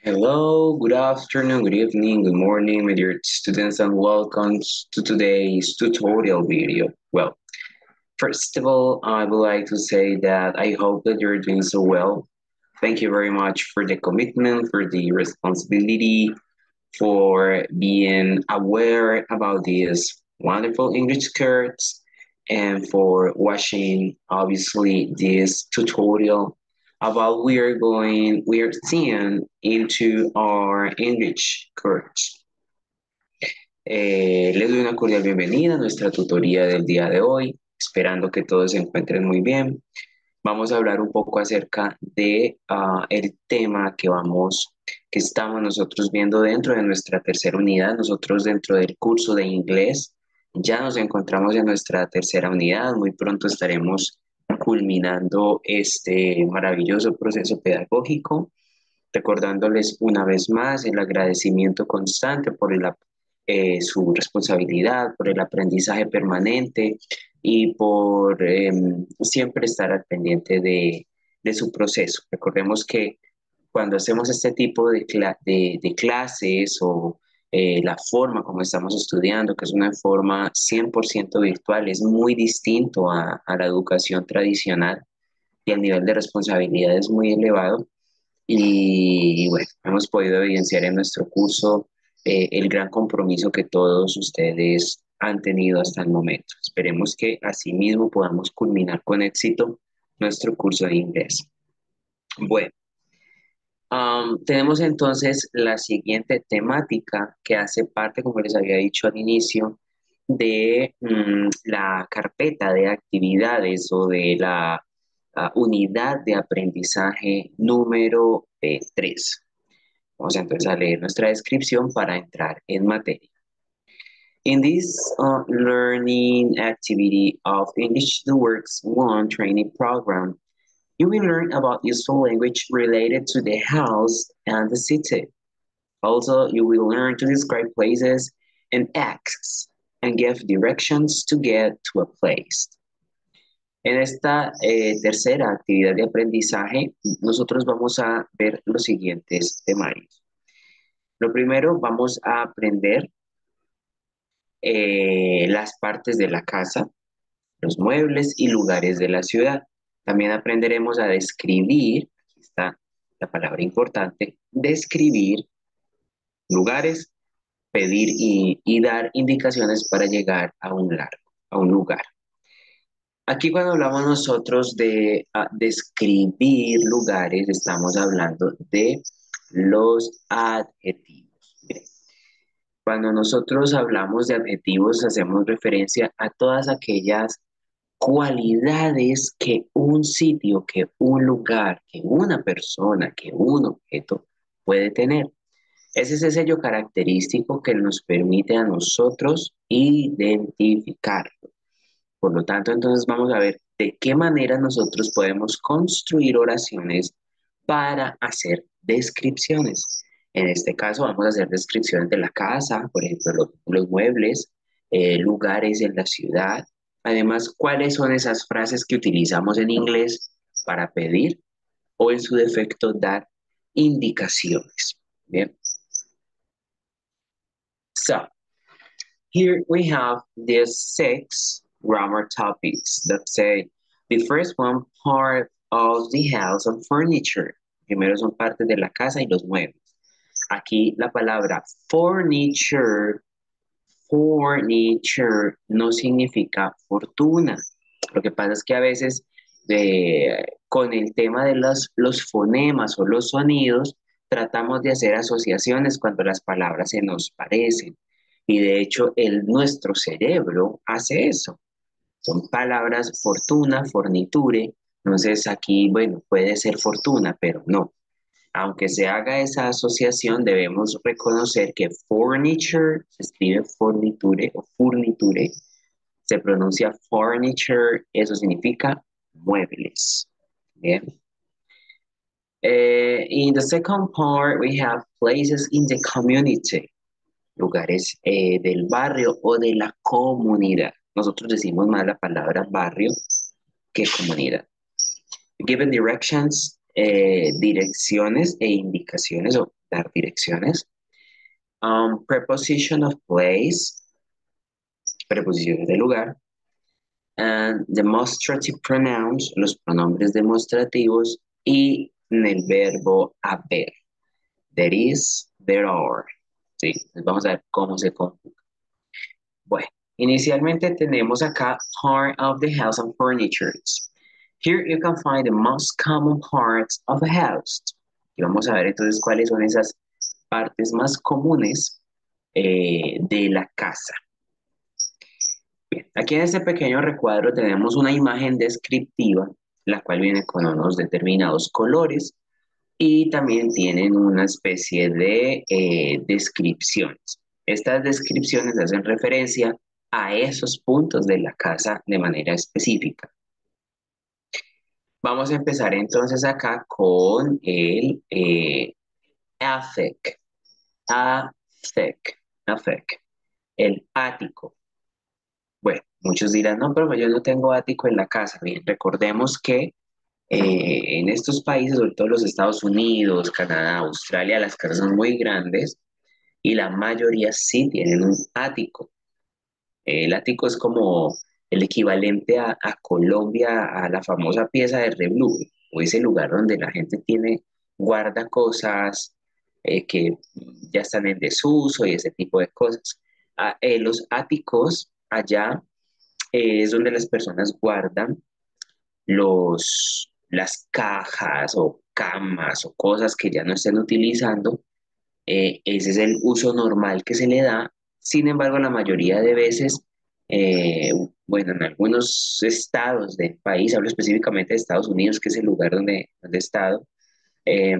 Hello, good afternoon, good evening, good morning, my dear students, and welcome to today's tutorial video. Well, first of all, I would like to say that I hope that you're doing so well. Thank you very much for the commitment, for the responsibility, for being aware about these wonderful English skirts, and for watching, obviously, this tutorial about we are seeing into our English course. Les doy una cordial bienvenida a nuestra tutoría del día de hoy, esperando que todos se encuentren muy bien. Vamos a hablar un poco acerca de el tema que estamos nosotros viendo dentro de nuestra tercera unidad. Nosotros dentro del curso de inglés ya nos encontramos en nuestra tercera unidad. Muy pronto estaremos culminando este maravilloso proceso pedagógico, recordándoles una vez más el agradecimiento constante por su responsabilidad, por el aprendizaje permanente y por siempre estar al pendiente de su proceso. Recordemos que cuando hacemos este tipo de clases o la forma como estamos estudiando, que es una forma 100% virtual, es muy distinto a la educación tradicional y el nivel de responsabilidad es muy elevado. Y bueno, hemos podido evidenciar en nuestro curso el gran compromiso que todos ustedes han tenido hasta el momento. Esperemos que asimismo podamos culminar con éxito nuestro curso de inglés. Bueno, tenemos entonces la siguiente temática que hace parte, como les había dicho al inicio, de la carpeta de actividades o de la unidad de aprendizaje número 3. Vamos entonces a leer nuestra descripción para entrar en materia. In this learning activity of English to Works 1 training program, you will learn about useful language related to the house and the city. Also, you will learn to describe places and acts and give directions to get to a place. En esta tercera actividad de aprendizaje, nosotros vamos a ver los siguientes temarios. Lo primero, vamos a aprender las partes de la casa, los muebles y lugares de la ciudad. También aprenderemos a describir, aquí está la palabra importante, describir lugares, pedir y dar indicaciones para llegar a un lugar. Aquí cuando hablamos nosotros de describir lugares, estamos hablando de los adjetivos. Miren, cuando nosotros hablamos de adjetivos, hacemos referencia a todas aquellas cualidades que un sitio, que un lugar, que una persona, que un objeto puede tener. Es ese sello característico que nos permite a nosotros identificarlo. Por lo tanto, entonces vamos a ver de qué manera nosotros podemos construir oraciones para hacer descripciones. En este caso vamos a hacer descripciones de la casa, por ejemplo, los muebles, lugares en la ciudad. Además, ¿cuáles son esas frases que utilizamos en inglés para pedir o en su defecto dar indicaciones? Bien. So, here we have these 6 grammar topics that say the first one, part of the house and furniture. Primero son partes de la casa y los muebles. Aquí la palabra furniture no significa fortuna. Lo que pasa es que a veces con el tema de los fonemas o los sonidos, tratamos de hacer asociaciones cuando las palabras se nos parecen. Y de hecho, nuestro cerebro hace eso. Son palabras fortuna, forniture. Entonces aquí, bueno, puede ser fortuna, pero no. Aunque se haga esa asociación, debemos reconocer que furniture se escribe forniture o furniture, se pronuncia furniture, eso significa muebles. Bien. In the second part, we have places in the community, lugares del barrio o de la comunidad. Nosotros decimos más la palabra barrio que comunidad. Given directions, direcciones e indicaciones o dar direcciones. Preposition of place, preposiciones de lugar. And demonstrative pronouns, los pronombres demostrativos. Y en el verbo haber. There is, there are. Sí, entonces vamos a ver cómo se conjuga. Bueno, inicialmente tenemos acá part of the house and furniture. Here you can find the most common parts of a house. Y vamos a ver entonces cuáles son esas partes más comunes de la casa. Bien, aquí en este pequeño recuadro tenemos una imagen descriptiva, la cual viene con unos determinados colores y también tienen una especie de descripciones. Estas descripciones hacen referencia a esos puntos de la casa de manera específica. Vamos a empezar entonces acá con el attic, attic, el ático. Bueno, muchos dirán, no, pero yo no tengo ático en la casa. Bien, recordemos que en estos países, sobre todo los Estados Unidos, Canadá, Australia, las casas son muy grandes y la mayoría sí tienen un ático. El ático es como el equivalente a Colombia, a la famosa pieza de Reblu, o ese lugar donde la gente guarda cosas que ya están en desuso y ese tipo de cosas. Los áticos allá es donde las personas guardan las cajas o camas o cosas que ya no estén utilizando. Ese es el uso normal que se le da. Sin embargo, la mayoría de veces, eh, bueno, en algunos estados del país, hablo específicamente de Estados Unidos, que es el lugar donde he estado, eh,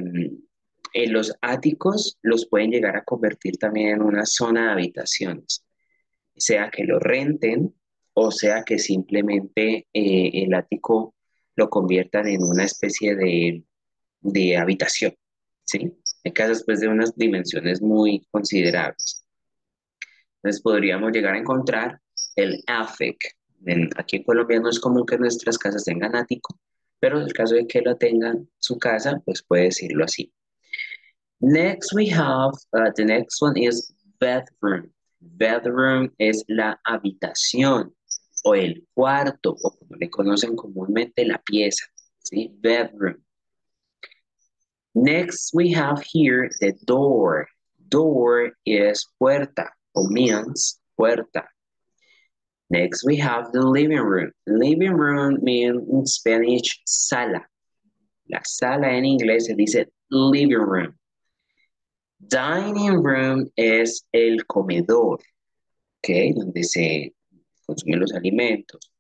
los áticos los pueden llegar a convertir también en una zona de habitaciones, sea que lo renten o sea que simplemente el ático lo conviertan en una especie de habitación, ¿sí? En casas pues de unas dimensiones muy considerables. Entonces podríamos llegar a encontrar el attic. Aquí en Colombia no es común que nuestras casas tengan ático, pero en el caso de que lo tengan su casa, pues puede decirlo así. Next we have, the next one is bedroom. Bedroom es la habitación o el cuarto, o como le conocen comúnmente, la pieza, ¿sí? Bedroom. Next we have here the door. Door is puerta o means puerta. Next we have the living room. Living room means in Spanish sala. La sala en inglés se dice living room. Dining room es el comedor, ¿ok? Donde se consumen los alimentos.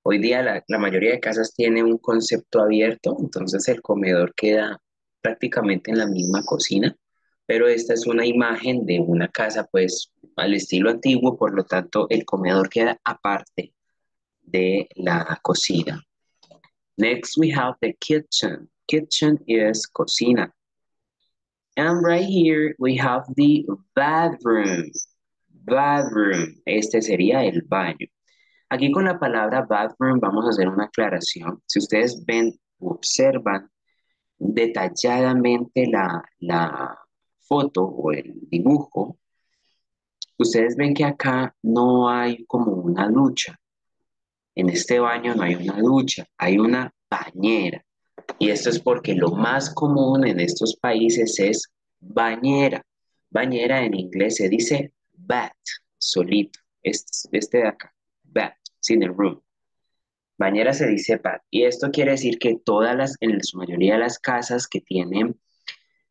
Hoy día la mayoría de casas tiene un concepto abierto, entonces el comedor queda prácticamente en la misma cocina, pero esta es una imagen de una casa pues al estilo antiguo, por lo tanto el comedor queda aparte de la cocina. Next we have the kitchen. Kitchen is cocina. And right here we have the bathroom. Bathroom, este sería el baño. Aquí con la palabra bathroom vamos a hacer una aclaración. Si ustedes ven, observan detalladamente la foto o el dibujo, ustedes ven que acá no hay como una ducha. En este baño no hay una ducha, hay una bañera. Y esto es porque lo más común en estos países es bañera. Bañera en inglés se dice bath, solito. Este de acá, bath, sin el room. Bañera se dice bath. Y esto quiere decir que en su mayoría de las casas que tienen,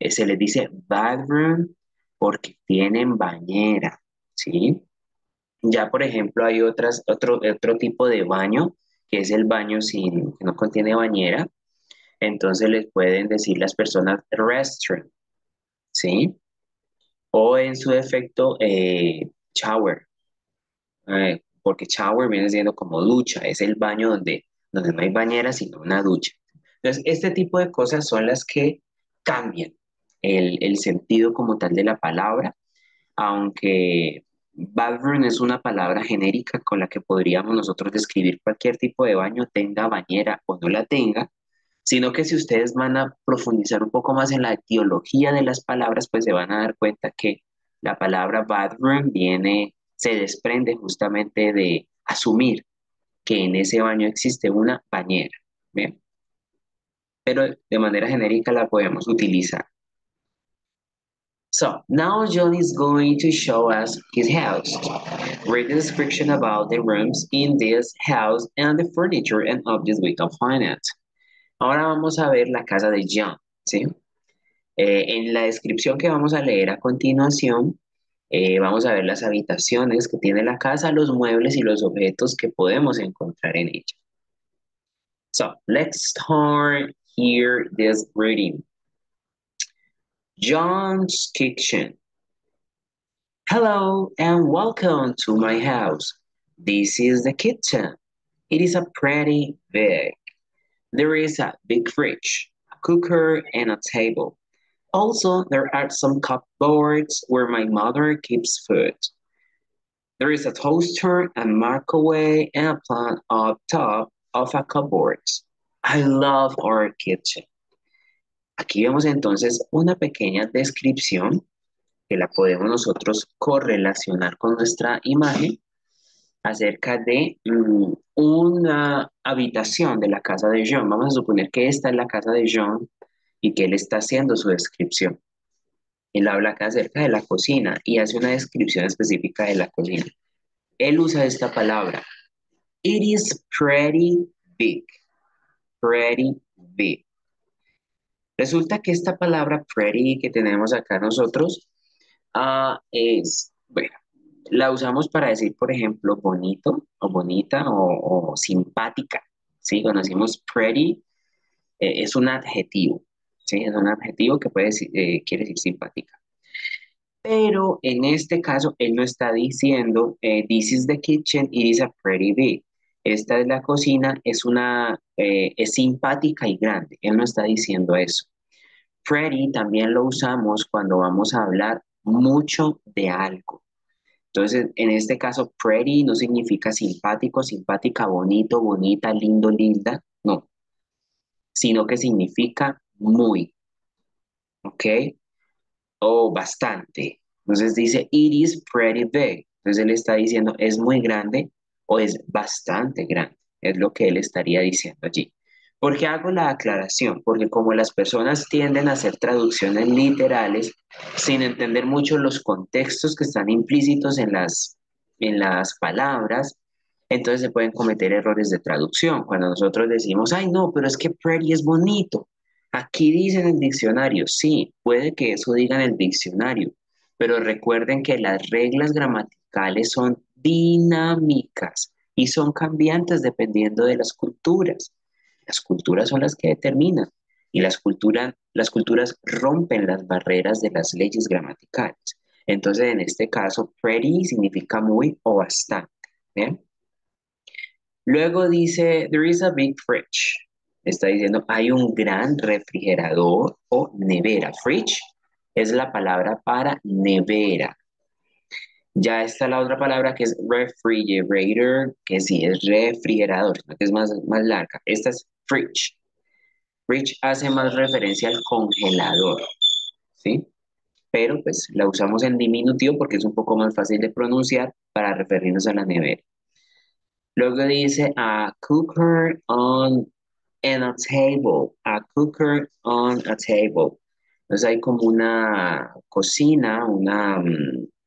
se les dice bathroom porque tienen bañera, ¿sí? Ya, por ejemplo, hay otro tipo de baño, que es el baño que no contiene bañera. Entonces les pueden decir las personas restroom, ¿sí? O en su defecto, shower, porque shower viene siendo como ducha, es el baño donde no hay bañera, sino una ducha. Entonces, este tipo de cosas son las que cambian el sentido como tal de la palabra, aunque bathroom es una palabra genérica con la que podríamos nosotros describir cualquier tipo de baño, tenga bañera o no la tenga. sino que si ustedes van a profundizar un poco más en la etiología de las palabras, pues se van a dar cuenta que la palabra bathroom se desprende justamente de asumir que en ese baño existe una bañera, ¿bien? Pero de manera genérica la podemos utilizar. So, now John is going to show us his house. Read the description about the rooms in this house and the furniture and objects we can find it. Ahora vamos a ver la casa de John, ¿sí? En la descripción que vamos a leer a continuación, vamos a ver las habitaciones que tiene la casa, los muebles y los objetos que podemos encontrar en ella. So, let's start here this reading. John's kitchen. Hello and welcome to my house. This is the kitchen. It is a pretty big. There is a big fridge, a cooker, and a table. Also, there are some cupboards where my mother keeps food. There is a toaster, a microwave, and a plant up top of a cupboard. I love our kitchen. Aquí vemos entonces una pequeña descripción que la podemos nosotros correlacionar con nuestra imagen acerca de una habitación de la casa de John. Vamos a suponer que esta es la casa de John y que él está haciendo su descripción. Él habla acá acerca de la cocina y hace una descripción específica de la cocina. Él usa esta palabra. It is pretty big. Pretty big. Resulta que esta palabra pretty que tenemos acá nosotros bueno, la usamos para decir, por ejemplo, bonito o bonita o simpática. ¿Sí? Cuando decimos pretty, es un adjetivo. ¿Sí? Es un adjetivo que quiere decir simpática. Pero en este caso, él no está diciendo, this is the kitchen, it is a pretty big. Esta es la cocina, es simpática y grande. Él no está diciendo eso. Pretty también lo usamos cuando vamos a hablar mucho de algo. Entonces, en este caso, pretty no significa simpático, simpática, bonito, bonita, lindo, linda, no, sino que significa muy, ¿ok? O bastante. Entonces dice, it is pretty big. Entonces él está diciendo, es muy grande o es bastante grande. Es lo que él estaría diciendo allí. ¿Por qué hago la aclaración? Porque como las personas tienden a hacer traducciones literales sin entender mucho los contextos que están implícitos en las palabras, entonces se pueden cometer errores de traducción. Cuando nosotros decimos, ay no, pero es que pretty es bonito. Aquí dice en el diccionario, sí, puede que eso diga en el diccionario, pero recuerden que las reglas gramaticales son dinámicas y son cambiantes dependiendo de las culturas. Las culturas son las que determinan y las culturas rompen las barreras de las leyes gramaticales. Entonces, en este caso, pretty significa muy o bastante. ¿Bien? Luego dice, there is a big fridge. Está diciendo, hay un gran refrigerador o nevera. Fridge es la palabra para nevera. Ya está la otra palabra que es refrigerator, que sí es refrigerador, que es más larga. Esta es fridge. Fridge hace más referencia al congelador, ¿sí? Pero pues la usamos en diminutivo porque es un poco más fácil de pronunciar para referirnos a la nevera. Luego dice a cooker on and a table, a cooker on a table. Entonces hay como una cocina, una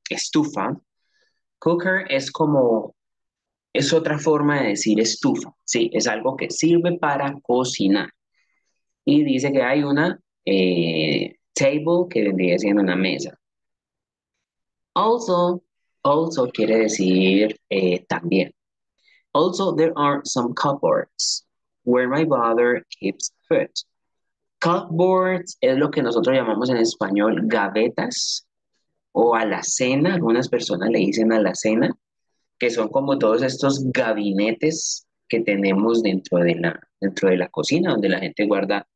estufa. Cooker es otra forma de decir estufa, sí, es algo que sirve para cocinar. Y dice que hay una table que vendría siendo una mesa. Also, also quiere decir también. Also, there are some cupboards where my father keeps food. Cupboards es lo que nosotros llamamos en español gavetas o alacena. Algunas personas le dicen alacena, que son como todos estos gabinetes que tenemos dentro de la cocina, donde la gente guarda,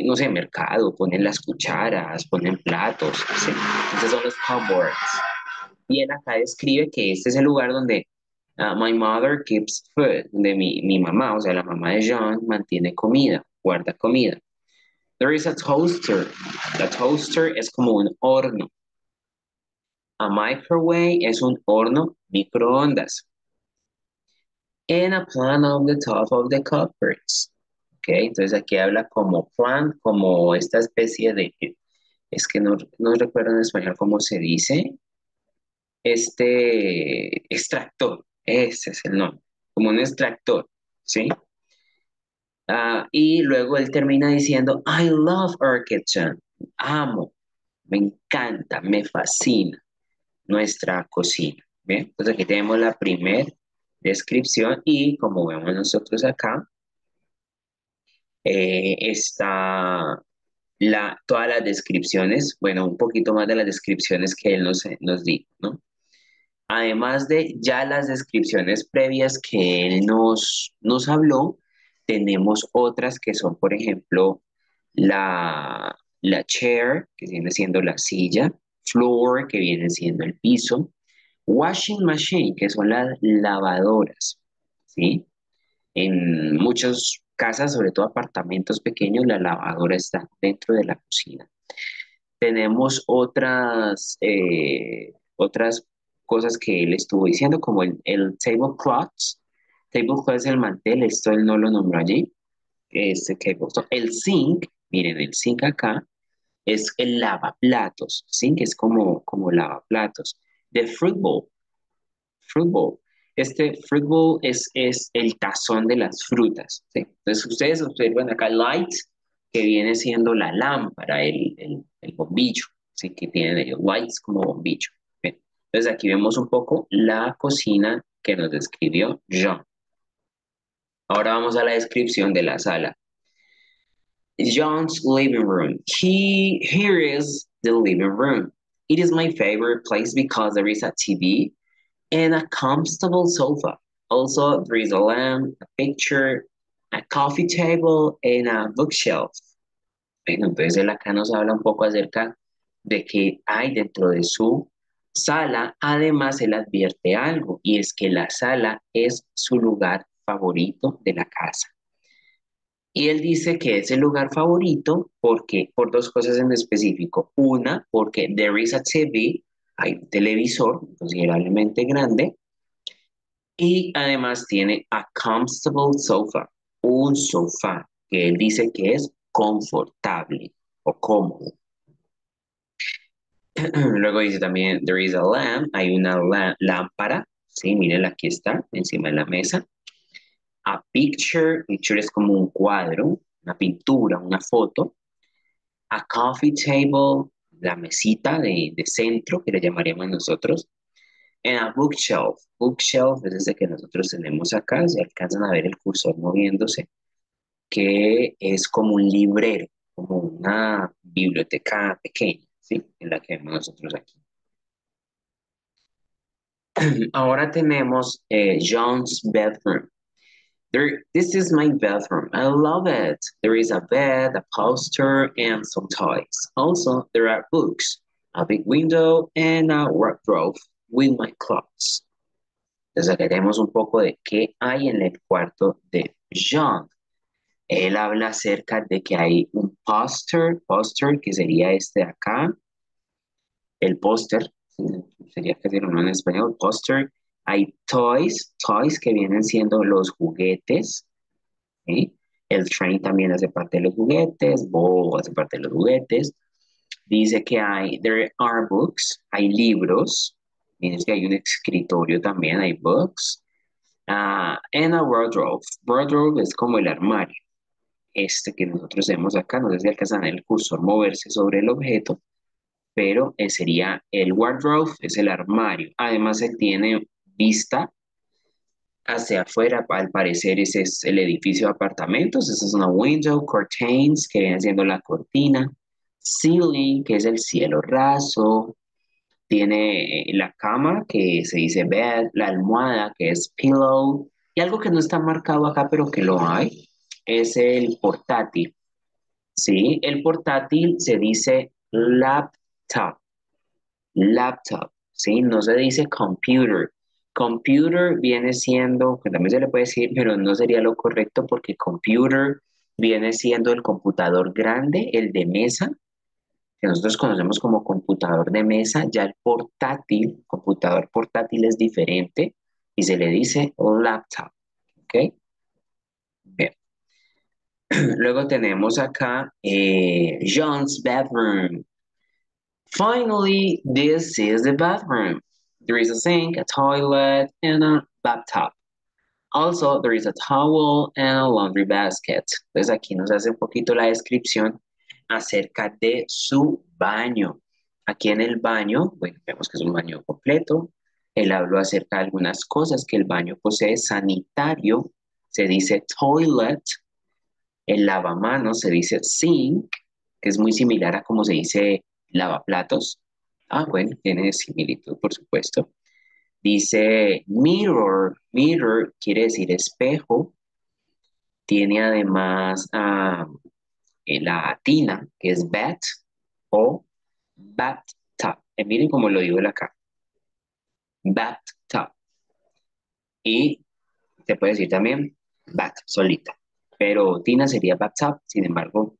no sé, mercado, ponen las cucharas, ponen platos, ¿sí? Entonces son los cupboards. Y él acá describe que este es el lugar donde my mother keeps food, donde mi mamá, o sea, la mamá de John, mantiene comida guarda comida. There is a toaster. La toaster es como un horno. A microwave es un horno microondas. And a plant on the top of the cupboards. Ok, entonces aquí habla como plant, como esta especie de, es que no recuerdo en español cómo se dice, extractor, ese es el nombre, como un extractor, ¿sí? Y luego él termina diciendo, I love our kitchen, amo, me encanta, me fascina nuestra cocina. ¿Bien? Entonces aquí tenemos la primera descripción y como vemos nosotros acá, está todas las descripciones, bueno, un poquito más de las descripciones que él nos dijo, ¿no? Además de ya las descripciones previas que él nos habló, tenemos otras que son, por ejemplo, la chair, que viene siendo la silla, floor, que viene siendo el piso, washing machine, que son las lavadoras, ¿sí? En muchas casas, sobre todo apartamentos pequeños, la lavadora está dentro de la cocina. Tenemos otras cosas que él estuvo diciendo, como el tablecloths. Tablecloth es el mantel, esto él no lo nombró allí. El zinc, miren, el zinc acá es el lavaplatos. Zinc es como lavaplatos. The fruit bowl, fruit bowl. Este fruit bowl es el tazón de las frutas, ¿sí? Entonces ustedes observan acá light, que viene siendo la lámpara, el bombillo, ¿sí? Que tienen ellos, lights como bombillo. ¿Bien? Entonces aquí vemos un poco la cocina que nos describió John. Ahora vamos a la descripción de la sala. John's living room. Here is the living room. It is my favorite place because there is a TV and a comfortable sofa. Also, there is a lamp, a picture, a coffee table, and a bookshelf. Bueno, entonces él acá nos habla un poco acerca de qué hay dentro de su sala. Además, él advierte algo, y es que la sala es su lugar favorito de la casa. Y él dice que es el lugar favorito porque, por dos cosas en específico. Una, porque there is a TV, hay un televisor considerablemente grande, y además tiene a comfortable sofa, un sofá que él dice que es confortable o cómodo. Luego dice también, there is a lamp, hay una lámpara, sí, miren, aquí está, encima de la mesa. A picture es como un cuadro, una pintura, una foto. A coffee table, la mesita de centro, que le llamaríamos nosotros. And a bookshelf. Bookshelf es ese que nosotros tenemos acá, si alcanzan a ver el cursor moviéndose, que es como un librero, como una biblioteca pequeña, ¿sí? En la que vemos nosotros aquí. Ahora tenemos John's bedroom. This is my bedroom. I love it. There is a bed, a poster, and some toys. Also, there are books, a big window, and a wardrobe with my clothes. Entonces, aquí tenemos un poco de qué hay en el cuarto de John. Él habla acerca de que hay un póster que sería este de acá, el póster, sería que decirlo en español, póster. Hay toys que vienen siendo los juguetes, ¿sí? El train también hace parte de los juguetes, Bo hace parte de los juguetes. Dice que there are books, hay libros, dice que hay un escritorio también, hay books. And a wardrobe. Wardrobe es como el armario. Este que nosotros vemos acá, no sé si alcanzan el cursor moverse sobre el objeto, pero sería el wardrobe, es el armario. Además, él tiene vista hacia afuera, al parecer ese es el edificio de apartamentos, esa es una window, curtains, que viene siendo la cortina, ceiling, que es el cielo raso, tiene la cama, que se dice bed, la almohada, que es pillow, y algo que no está marcado acá, pero que lo hay, es el portátil, ¿sí? El portátil se dice laptop, ¿sí? No se dice computer. Computer viene siendo, que también se le puede decir, pero no sería lo correcto porque computer viene siendo el computador grande, el de mesa, que nosotros conocemos como computador de mesa. Ya el portátil, computador portátil es diferente y se le dice laptop, ¿ok? Bien. Luego tenemos acá John's bedroom. Finally, this is the bathroom. There is a sink, a toilet, and a bathtub. Also, there is a towel and a laundry basket. Entonces aquí nos hace un poquito la descripción acerca de su baño. Aquí en el baño, bueno, vemos que es un baño completo. Él habló acerca de algunas cosas que el baño posee. Sanitario, se dice toilet. El lavamanos se dice sink, que es muy similar a como se dice lavaplatos. Ah, bueno, tiene similitud, por supuesto. Dice mirror, mirror quiere decir espejo. Tiene además la tina, que es bat o bathtub. Miren cómo lo digo él acá, bathtub. Y se puede decir también bat, solita. Pero tina sería bathtub, sin embargo,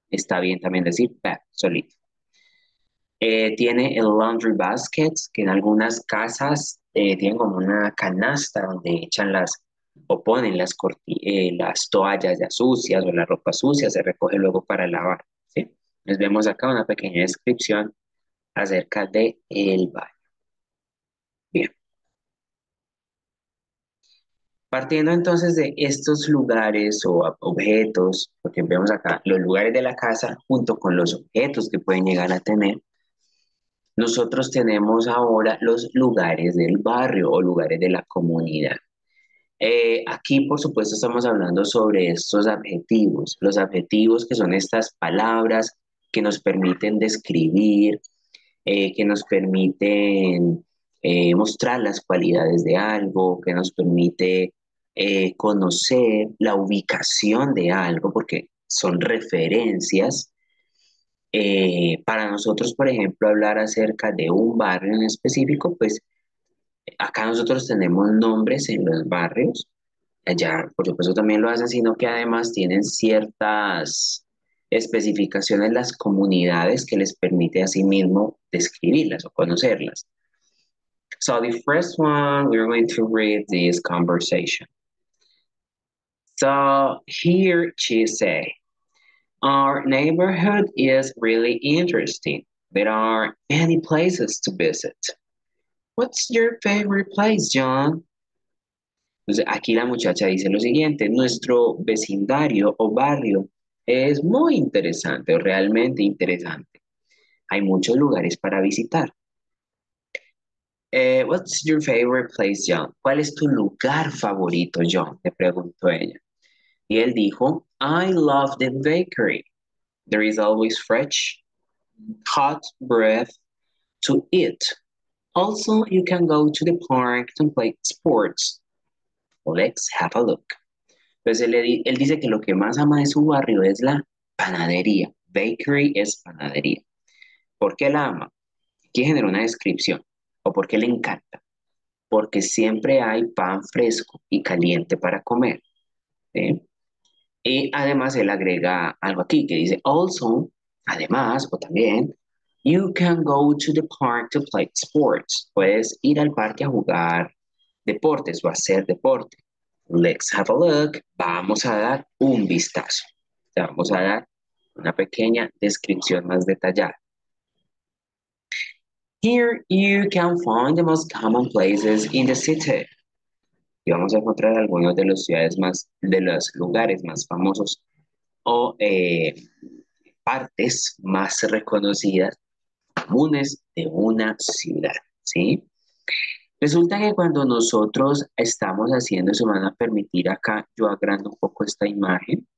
está bien también decir bat, solita. Tiene el laundry basket, que en algunas casas tienen como una canasta donde echan o ponen las toallas ya sucias o la ropa sucia, se recoge luego para lavar, ¿sí? Les vemos acá una pequeña descripción acerca de el baño. Bien. Partiendo entonces de estos lugares o objetos, porque vemos acá los lugares de la casa junto con los objetos que pueden llegar a tener. Nosotros tenemos ahora los lugares del barrio o lugares de la comunidad. Aquí, por supuesto, estamos hablando sobre estos adjetivos, los adjetivos que son estas palabras que nos permiten describir, que nos permiten mostrar las cualidades de algo, que nos permite conocer la ubicación de algo, porque son referencias para nosotros, por ejemplo, hablar acerca de un barrio en específico, pues acá nosotros tenemos nombres en los barrios, allá por supuesto también lo hacen, sino que además tienen ciertas especificaciones las comunidades que les permite a sí mismo describirlas o conocerlas. So the first one, we're going to read this conversation. So here she say, our neighborhood is really interesting. There are many places to visit. What's your favorite place, John? Entonces, aquí la muchacha dice lo siguiente, nuestro vecindario o barrio es muy interesante o realmente interesante. Hay muchos lugares para visitar. What's your favorite place, John? ¿Cuál es tu lugar favorito, John? Le preguntó ella. Y él dijo, I love the bakery. There is always fresh, hot bread to eat. Also, you can go to the park to play sports. Let's have a look. Pues él dice que lo que más ama de su barrio es la panadería. Bakery es panadería. ¿Por qué la ama? Aquí genera una descripción. ¿O por qué le encanta? Porque siempre hay pan fresco y caliente para comer. ¿Sí? Y además él agrega algo aquí que dice, also, además o también, you can go to the park to play sports. Puedes ir al parque a jugar deportes o hacer deporte. Let's have a look. Vamos a dar un vistazo. Vamos a dar una pequeña descripción más detallada. Here you can find the most common places in the city. Y vamos a encontrar algunos de de los lugares más famosos o partes más reconocidas, comunes de una ciudad, ¿sí? Resulta que cuando nosotros estamos haciendo, se van a permitir acá, yo agrando un poco esta imagen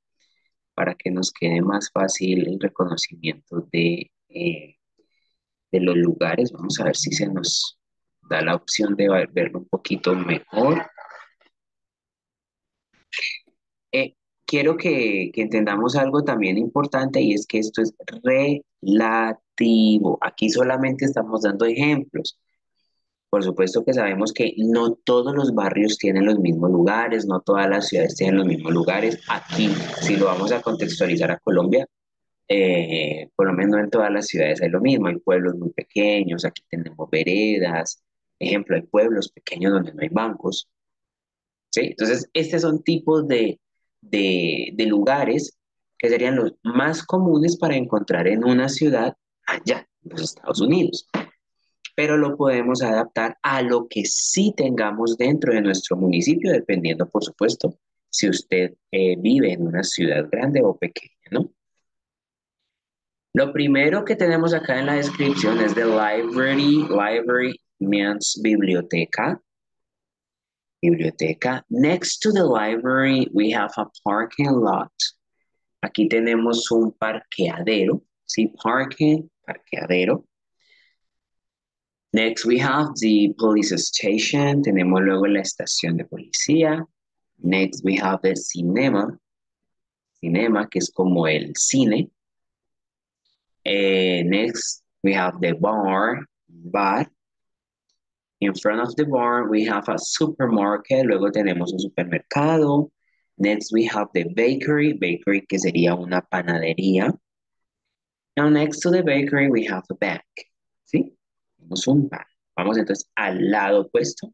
para que nos quede más fácil el reconocimiento de los lugares. Vamos a ver si se nos da la opción de verlo un poquito mejor. Eh, quiero que entendamos algo también importante y es que esto es relativo. Aquí solamente estamos dando ejemplos. Por supuesto que sabemos que no todos los barrios tienen los mismos lugares, no todas las ciudades tienen los mismos lugares. Aquí, si lo vamos a contextualizar a Colombia, por lo menos no en todas las ciudades hay lo mismo. Hay pueblos muy pequeños, aquí tenemos veredas. Ejemplo, hay pueblos pequeños donde no hay bancos. ¿Sí? Entonces, estos son tipos de lugares que serían los más comunes para encontrar en una ciudad allá, en los Estados Unidos. Pero lo podemos adaptar a lo que sí tengamos dentro de nuestro municipio, dependiendo, por supuesto, si usted vive en una ciudad grande o pequeña, ¿no? Lo primero que tenemos acá en la descripción es the library. Library means biblioteca. Biblioteca. Next to the library, we have a parking lot. Aquí tenemos un parqueadero. Sí, parking, parqueadero. Next, we have the police station. Tenemos luego la estación de policía. Next, we have the cinema. Cinema, que es como el cine. Next, we have the bar. Bar. In front of the bar, we have a supermarket. Luego tenemos un supermercado. Next, we have the bakery. Bakery, que sería una panadería. Now, next to the bakery, we have a bank. ¿Sí? Tenemos un bank. Vamos entonces al lado opuesto.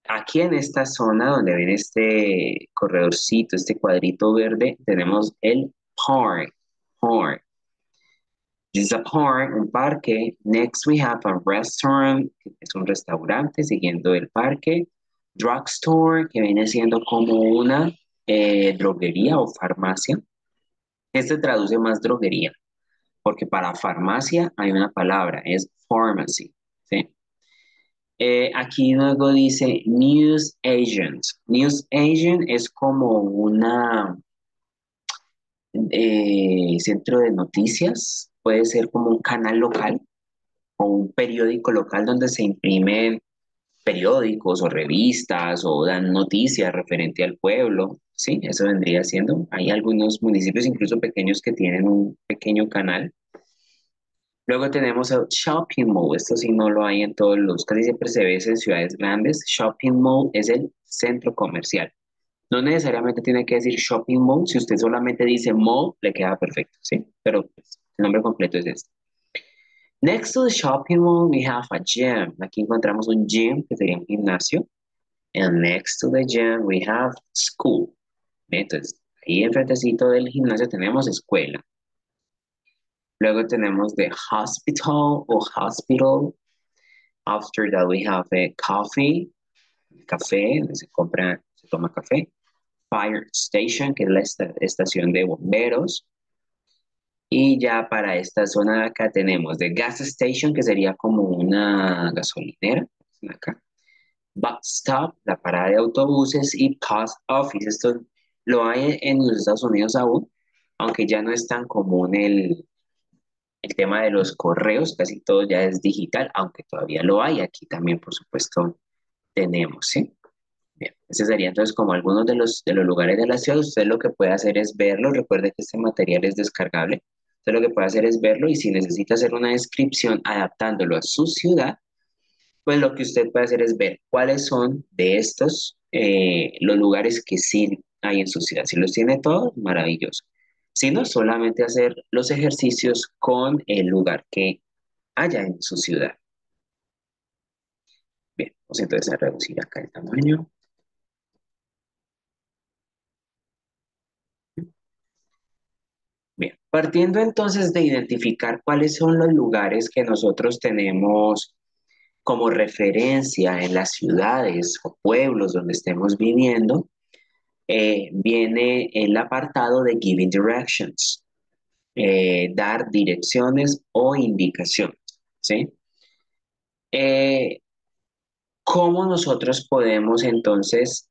Aquí en esta zona donde ven este corredorcito, este cuadrito verde, tenemos el park. Park. This is a park, un parque. Next we have a restaurant, que es un restaurante siguiendo el parque. Drugstore, que viene siendo como una droguería o farmacia. Este traduce más droguería, porque para farmacia hay una palabra, es pharmacy. ¿Sí? Aquí luego dice news agent. News agent es como una centro de noticias, puede ser como un canal local o un periódico local donde se imprimen periódicos o revistas o dan noticias referente al pueblo. Sí, eso vendría siendo. Hay algunos municipios, incluso pequeños, que tienen un pequeño canal. Luego tenemos el shopping mall. Esto sí no lo hay en todos los, casi siempre se ve en ciudades grandes. Shopping mall es el centro comercial. No necesariamente tiene que decir shopping mall. Si usted solamente dice mall, le queda perfecto, ¿sí? Pero pues, el nombre completo es este. Next to the shopping mall, we have a gym. Aquí encontramos un gym, que sería un gimnasio. And next to the gym, we have school. Entonces, ahí enfrentecito del gimnasio tenemos escuela. Luego tenemos the hospital o hospital. After that, we have a coffee, café, donde se compra, se toma café. Fire station, que es la estación de bomberos. Y ya para esta zona de acá tenemos the gas station, que sería como una gasolinera. Acá. Bus stop, la parada de autobuses. Y post office. Esto lo hay en los Estados Unidos aún, aunque ya no es tan común el tema de los correos, casi todo ya es digital, aunque todavía lo hay. Aquí también, por supuesto, tenemos, ¿sí? Bien, ese sería entonces como algunos de los lugares de la ciudad. Usted lo que puede hacer es verlo. Recuerde que este material es descargable. Usted lo que puede hacer es verlo y si necesita hacer una descripción adaptándolo a su ciudad, pues lo que usted puede hacer es ver cuáles son de estos los lugares que sí hay en su ciudad. Si los tiene todos, maravilloso. Si no, solamente hacer los ejercicios con el lugar que haya en su ciudad. Bien, vamos entonces a reducir acá el tamaño. Bien, partiendo entonces de identificar cuáles son los lugares que nosotros tenemos como referencia en las ciudades o pueblos donde estemos viviendo, viene el apartado de Giving Directions, dar direcciones o indicaciones, ¿sí? Eh, ¿Cómo nosotros podemos entonces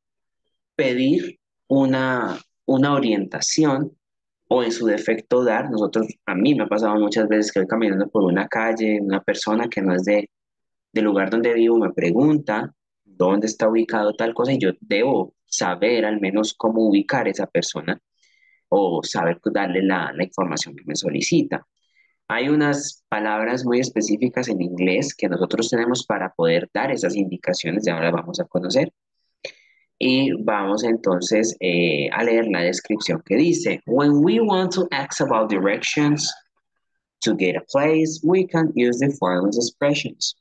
pedir una orientación o en su defecto dar? A mí me ha pasado muchas veces que voy caminando por una calle, una persona que no es del lugar donde vivo me pregunta dónde está ubicado tal cosa y yo debo saber al menos cómo ubicar a esa persona o saber darle la información que me solicita. Hay unas palabras muy específicas en inglés que nosotros tenemos para poder dar esas indicaciones, ya ahora las vamos a conocer. Y vamos entonces a leer la descripción que dice, When we want to ask about directions to get a place, we can use the following expressions.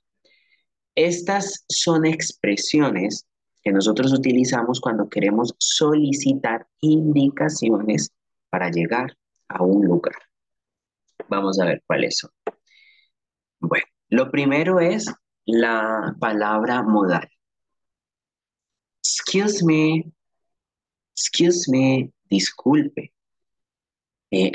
Estas son expresiones que nosotros utilizamos cuando queremos solicitar indicaciones para llegar a un lugar. Vamos a ver cuáles son. Bueno, lo primero es la palabra modal. Excuse me, disculpe.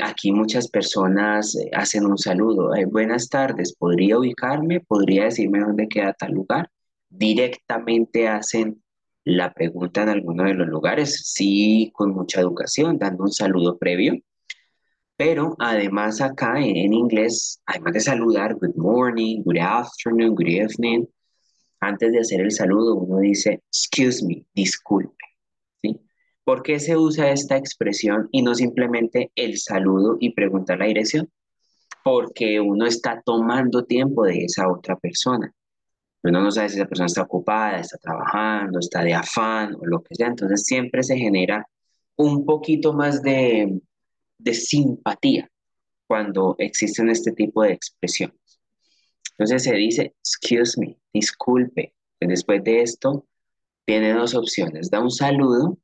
Aquí muchas personas hacen un saludo. Buenas tardes, ¿podría ubicarme? ¿Podría decirme dónde queda tal lugar? Directamente hacen la pregunta en alguno de los lugares, sí, con mucha educación, dando un saludo previo. Pero además acá en inglés, además de saludar, good morning, good afternoon, good evening, antes de hacer el saludo uno dice, excuse me, disculpe. ¿Sí? ¿Por qué se usa esta expresión y no simplemente el saludo y preguntar la dirección? Porque uno está tomando tiempo de esa otra persona. Uno no sabe si esa persona está ocupada, está trabajando, está de afán o lo que sea. Entonces siempre se genera un poquito más de simpatía cuando existen este tipo de expresiones. Entonces se dice, excuse me, disculpe. Después de esto, tiene dos opciones. Da un saludo,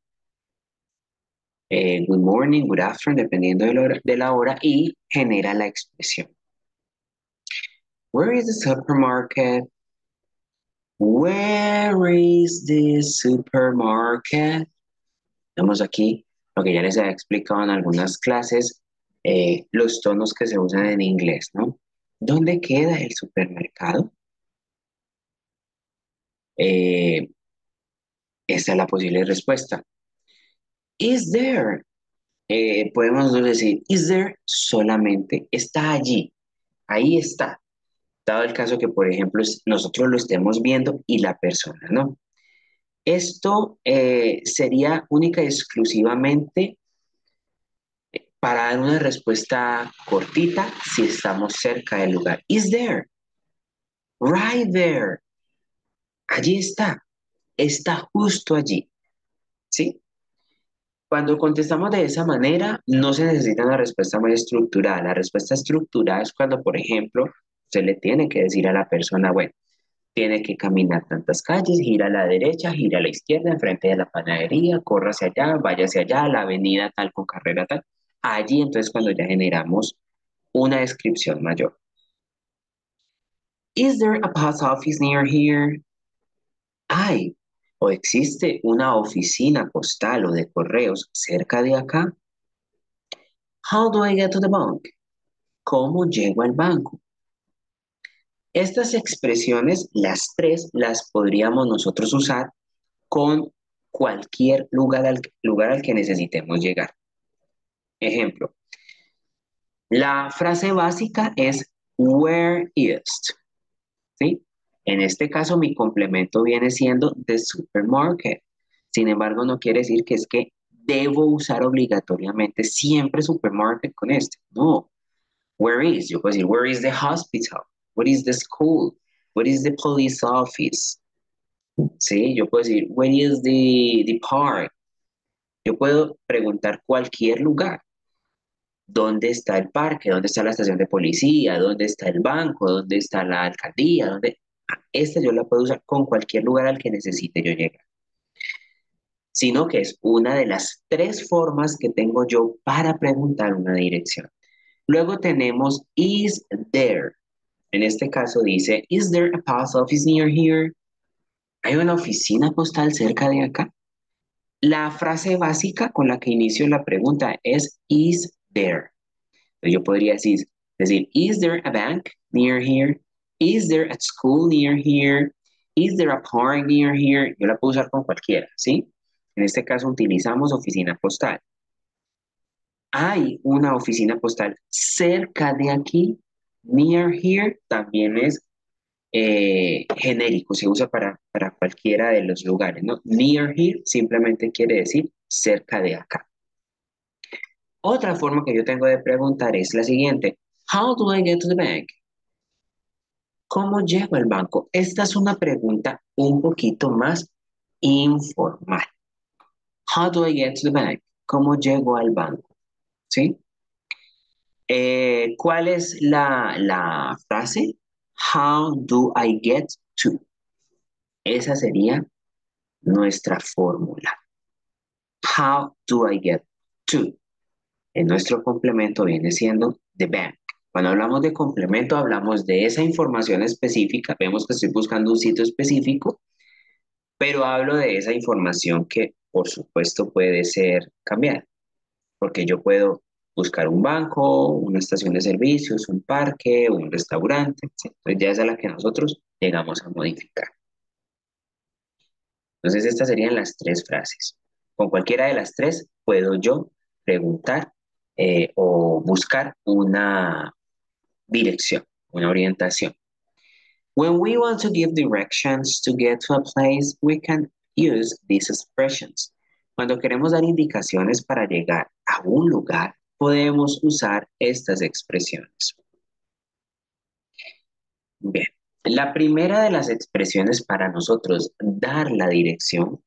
good morning, good afternoon, dependiendo de la hora, y genera la expresión. Where is the supermarket? Where is the supermarket? Vemos aquí lo que ya les había explicado en algunas clases, los tonos que se usan en inglés, ¿no? ¿Dónde queda el supermercado? Eh, Esta es la posible respuesta. Is there? Podemos decir, is there solamente, está allí, ahí está. Dado el caso que, por ejemplo, nosotros lo estemos viendo y la persona, ¿no? Esto sería única y exclusivamente para dar una respuesta cortita si estamos cerca del lugar. Is there? Right there. Allí está justo allí, ¿sí? Cuando contestamos de esa manera, no se necesita una respuesta muy estructurada. La respuesta estructurada es cuando, por ejemplo, se le tiene que decir a la persona, bueno, tiene que caminar tantas calles, gira a la derecha, gira a la izquierda, enfrente de la panadería, corra hacia allá, vaya hacia allá, la avenida tal con carrera tal. Allí entonces cuando ya generamos una descripción mayor. Is there a post office near here? ¿Hay o existe una oficina postal o de correos cerca de acá? How do I get to the bank? ¿Cómo llego al banco? Estas expresiones, las tres, las podríamos nosotros usar con cualquier lugar al que necesitemos llegar. Ejemplo, la frase básica es where is, ¿sí? En este caso mi complemento viene siendo the supermarket. Sin embargo, no quiere decir que es que debo usar obligatoriamente siempre supermarket con este. No. Where is? Yo puedo decir, where is the hospital? What is the school? What is the police office? Sí, yo puedo decir, where is the park? Yo puedo preguntar cualquier lugar. ¿Dónde está el parque? ¿Dónde está la estación de policía? ¿Dónde está el banco? ¿Dónde está la alcaldía? ¿Dónde? Esta yo la puedo usar con cualquier lugar al que necesite yo llegar. Sino que es una de las tres formas que tengo yo para preguntar una dirección. Luego tenemos is there. En este caso dice, is there a post office near here? ¿Hay una oficina postal cerca de acá? La frase básica con la que inicio la pregunta es is there. Entonces yo podría decir, is there a bank near here? Is there a school near here? Is there a park near here? Yo la puedo usar con cualquiera, ¿sí? En este caso utilizamos oficina postal. ¿Hay una oficina postal cerca de aquí? Near here también es genérico, se usa para cualquiera de los lugares, ¿no? Near here simplemente quiere decir cerca de acá. Otra forma que yo tengo de preguntar es la siguiente. How do I get to the bank? ¿Cómo llego al banco? Esta es una pregunta un poquito más informal. How do I get to the bank? ¿Cómo llego al banco? ¿Sí? ¿Cuál es la frase? How do I get to? Esa sería nuestra fórmula. How do I get to? En nuestro complemento viene siendo the bank. Cuando hablamos de complemento, hablamos de esa información específica. Vemos que estoy buscando un sitio específico, pero hablo de esa información que, por supuesto, puede ser cambiada, porque yo puedo buscar un banco, una estación de servicios, un parque, un restaurante, ¿sí? Entonces ya es a la que nosotros llegamos a modificar. Entonces estas serían las tres frases. Con cualquiera de las tres puedo yo preguntar o buscar una dirección, una orientación. When we want to give directions to get to a place, we can use these expressions. Cuando queremos dar indicaciones para llegar a un lugar, podemos usar estas expresiones. Bien, la primera de las expresiones para nosotros dar la dirección,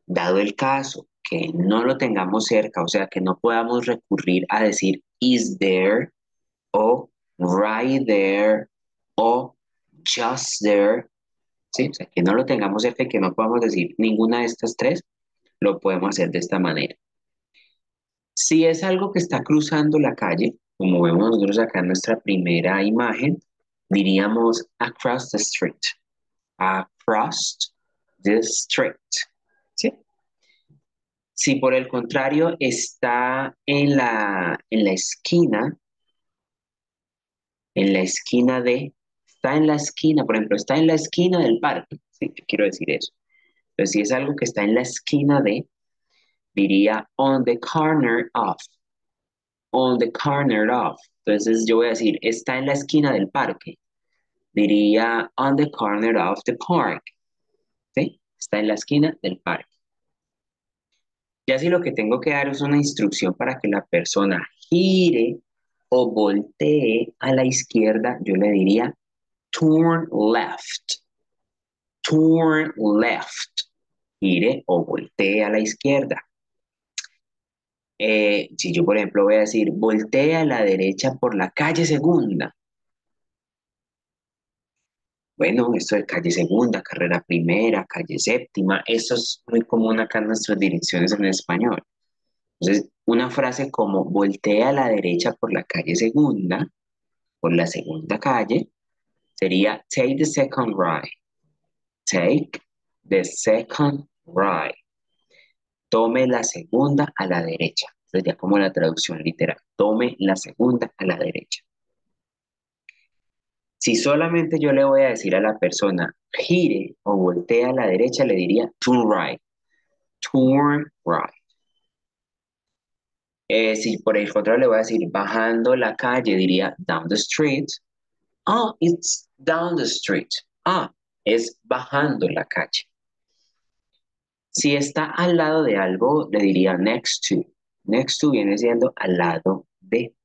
dado el caso que no lo tengamos cerca, o sea, que no podamos recurrir a decir is there o right there o just there, ¿sí? O sea, que no lo tengamos cerca y que no podamos decir ninguna de estas tres, lo podemos hacer de esta manera. Si es algo que está cruzando la calle, como vemos nosotros acá en nuestra primera imagen, diríamos across the street. Across the street. ¿Sí? Si por el contrario está en la esquina de, está en la esquina, por ejemplo, está en la esquina del parque, ¿sí? Yo quiero decir eso. Pero si es algo que está en la esquina de, diría on the corner of, on the corner of. Entonces yo voy a decir, está en la esquina del parque. Diría on the corner of the park, ¿sí? Está en la esquina del parque. Ya si lo que tengo que dar es una instrucción para que la persona gire o voltee a la izquierda, yo le diría turn left. Turn left. Gire o voltee a la izquierda. Si yo, por ejemplo, voy a decir voltee a la derecha por la calle Segunda. Bueno, esto de calle Segunda, carrera primera, calle séptima, eso es muy común acá en nuestras direcciones en español. Entonces, una frase como voltea a la derecha por la calle Segunda, por la segunda calle, sería take the second right. Take the second right. Tome la segunda a la derecha. Sería como la traducción literal. Tome la segunda a la derecha. Si solamente yo le voy a decir a la persona gire o voltee a la derecha, le diría turn right. Turn right. Si por el contrario le voy a decir bajando la calle, diría down the street. Ah, it's down the street. Ah, es bajando la calle. Si está al lado de algo, le diría next to. Next to viene siendo al lado de.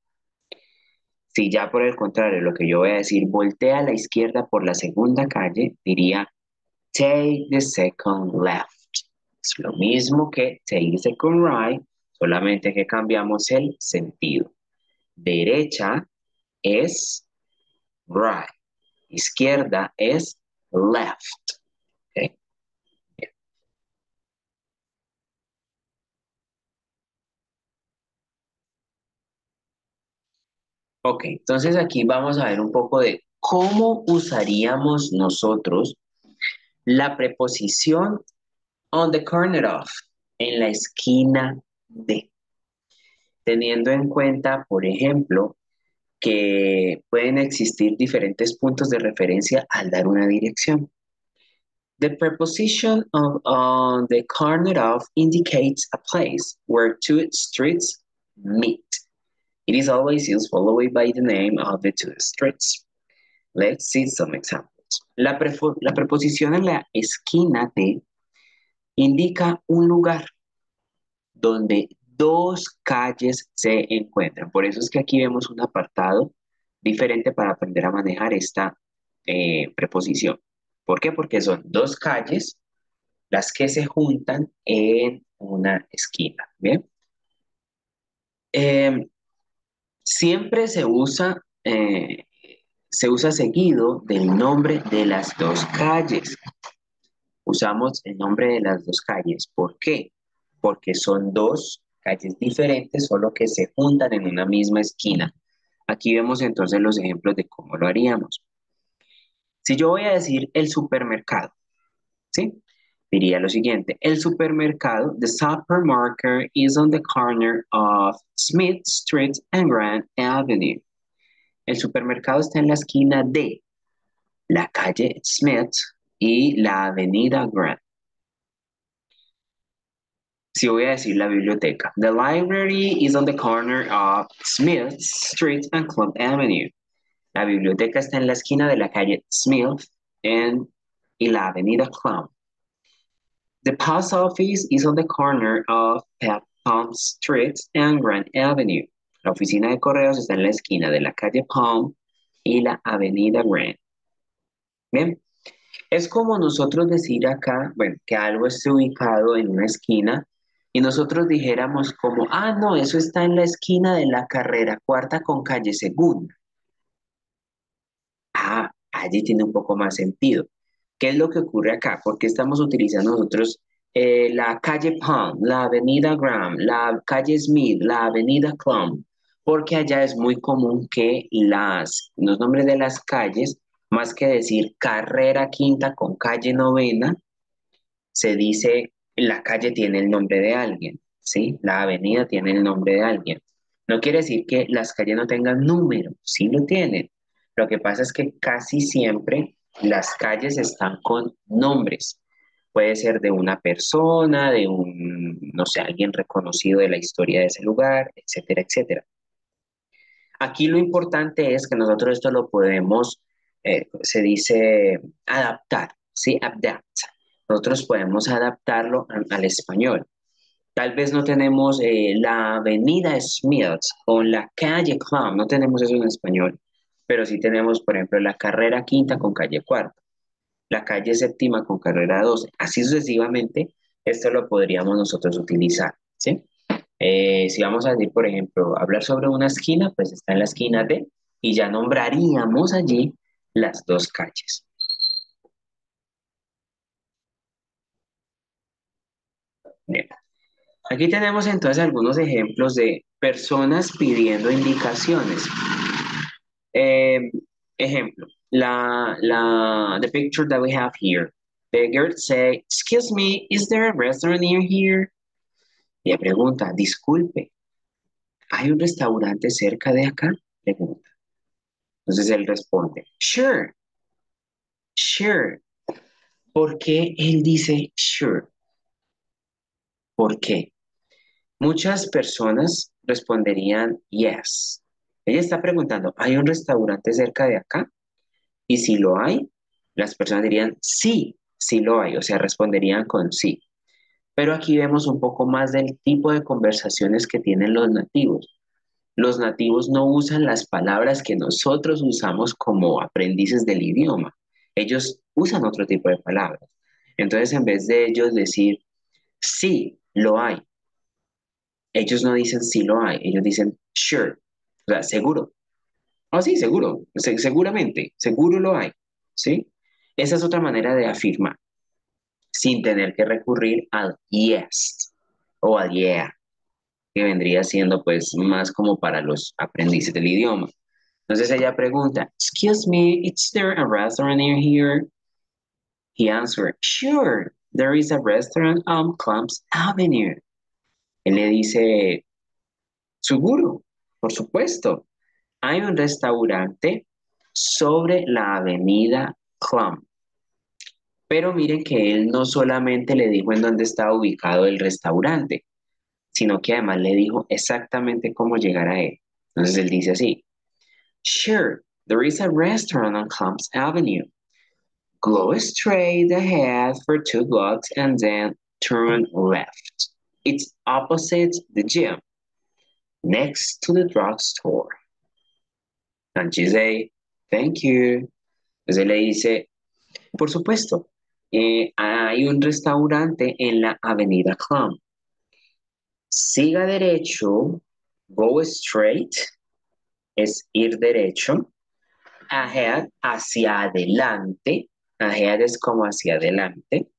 Si ya por el contrario, lo que yo voy a decir, voltea a la izquierda por la segunda calle, diría take the second left. Es lo mismo que take the second right, solamente que cambiamos el sentido. Derecha es right. Izquierda es left. ¿Ok? Bien. Ok, entonces aquí vamos a ver un poco de cómo usaríamos nosotros la preposición on the corner of, en la esquina de, teniendo en cuenta, por ejemplo, que pueden existir diferentes puntos de referencia al dar una dirección. The preposition of on the corner of indicates a place where two streets meet. It is always used followed by the name of the two streets. Let's see some examples. La preposición en la esquina de indica un lugar donde dos calles se encuentran. Por eso es que aquí vemos un apartado diferente para aprender a manejar esta preposición. ¿Por qué? Porque son dos calles las que se juntan en una esquina. ¿Bien? Em, Siempre se usa seguido del nombre de las dos calles. Usamos el nombre de las dos calles. ¿Por qué? Porque son dos calles diferentes, solo que se juntan en una misma esquina. Aquí vemos entonces los ejemplos de cómo lo haríamos. Si yo voy a decir el supermercado, ¿sí? Diría lo siguiente, el supermercado, the supermarket is on the corner of Smith Street and Grand Avenue. El supermercado está en la esquina de la calle Smith y la avenida Grand. Si voy a decir la biblioteca, the library is on the corner of Smith Street and Club Avenue. La biblioteca está en la esquina de la calle Smith y la avenida Club. The post office is on the corner of Palm Street and Grand Avenue. La oficina de correos está en la esquina de la calle Palm y la avenida Grand. Bien, es como nosotros decir acá, bueno, que algo esté ubicado en una esquina y nosotros dijéramos como, ah, no, eso está en la esquina de la carrera cuarta con calle segunda. Ah, allí tiene un poco más sentido. ¿Qué es lo que ocurre acá? Porque estamos utilizando nosotros la calle Palm, la avenida Graham, la calle Smith, la avenida Clum? Porque allá es muy común que los nombres de las calles, más que decir carrera quinta con calle novena, se dice la calle tiene el nombre de alguien, ¿sí? La avenida tiene el nombre de alguien. No quiere decir que las calles no tengan número, sí lo tienen. Lo que pasa es que casi siempre las calles están con nombres. Puede ser de una persona, de un, no sé, alguien reconocido de la historia de ese lugar, etcétera, etcétera. Aquí lo importante es que nosotros esto lo podemos, se dice, adaptar, ¿sí? Adapt. Nosotros podemos adaptarlo al español. Tal vez no tenemos la avenida Smith o la calle Clown, no tenemos eso en español, pero sí tenemos, por ejemplo, la carrera quinta con calle cuarta, la calle séptima con carrera 12, así sucesivamente, esto lo podríamos nosotros utilizar, ¿sí? Si vamos a decir, por ejemplo, hablar sobre una esquina, pues está en la esquina de, y ya nombraríamos allí las dos calles. Bien. Aquí tenemos entonces algunos ejemplos de personas pidiendo indicaciones. Eh, Ejemplo, the picture that we have here. The girl say, excuse me, is there a restaurant near here? Y ella pregunta, disculpe, ¿hay un restaurante cerca de acá? Pregunta. Entonces él responde, sure, sure. ¿Por qué él dice sure? ¿Por qué? Muchas personas responderían yes. Ella está preguntando, ¿hay un restaurante cerca de acá? Y si lo hay, las personas dirían sí, sí lo hay, o sea, responderían con sí. Pero aquí vemos un poco más del tipo de conversaciones que tienen los nativos. Los nativos no usan las palabras que nosotros usamos como aprendices del idioma. Ellos usan otro tipo de palabras. Entonces, en vez de ellos decir sí, lo hay, ellos no dicen sí lo hay, ellos dicen sure, o sea, seguro. Ah, sí, seguro, seguramente, seguro lo hay, ¿sí? Esa es otra manera de afirmar, sin tener que recurrir al yes o al yeah, que vendría siendo pues más como para los aprendices del idioma. Entonces ella pregunta, excuse me, is there a restaurant near here? He answered, sure, there is a restaurant on Clumps Avenue. Él le dice, seguro, por supuesto. Hay un restaurante sobre la avenida Clump. Pero miren que él no solamente le dijo en dónde estaba ubicado el restaurante, sino que además le dijo exactamente cómo llegar a él. Entonces él dice así, sure, there is a restaurant on Clumps Avenue. Go straight ahead for 2 blocks and then turn left. It's opposite the gym, next to the drugstore. And she say, thank you. Entonces le dice, por supuesto, hay un restaurante en la Avenida Clam. Siga derecho, go straight, es ir derecho. Ahead, hacia adelante. Ahead es como hacia adelante.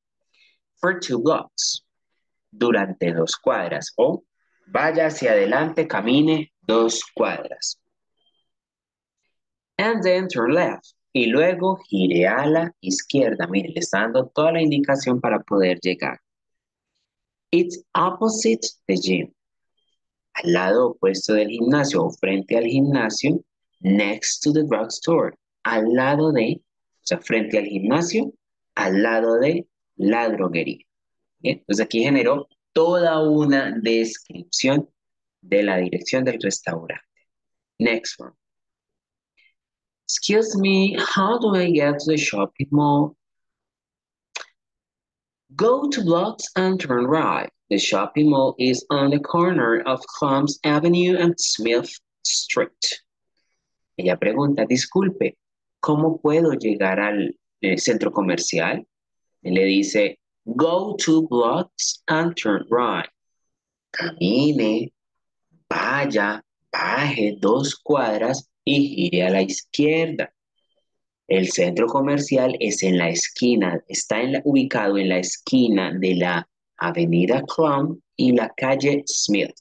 For 2 blocks, durante 2 cuadras. O vaya hacia adelante, camine 2 cuadras. And then turn left. Y luego gire a la izquierda. Mire, le está dando toda la indicación para poder llegar. It's opposite the gym. Al lado opuesto del gimnasio o frente al gimnasio. Next to the drugstore. Al lado de, o sea, frente al gimnasio, al lado de la droguería. Bien, entonces aquí generó toda una descripción de la dirección del restaurante. Next one. Excuse me, how do I get to the shopping mall? Go 2 blocks and turn right. The shopping mall is on the corner of Clums Avenue and Smith Street. Ella pregunta, disculpe, ¿cómo puedo llegar al centro comercial? Él le dice, go 2 blocks and turn right. Camine, vaya, baje 2 cuadras y gire a la izquierda. El centro comercial es en la esquina, está ubicado en la esquina de la Avenida Clown y la calle Smith.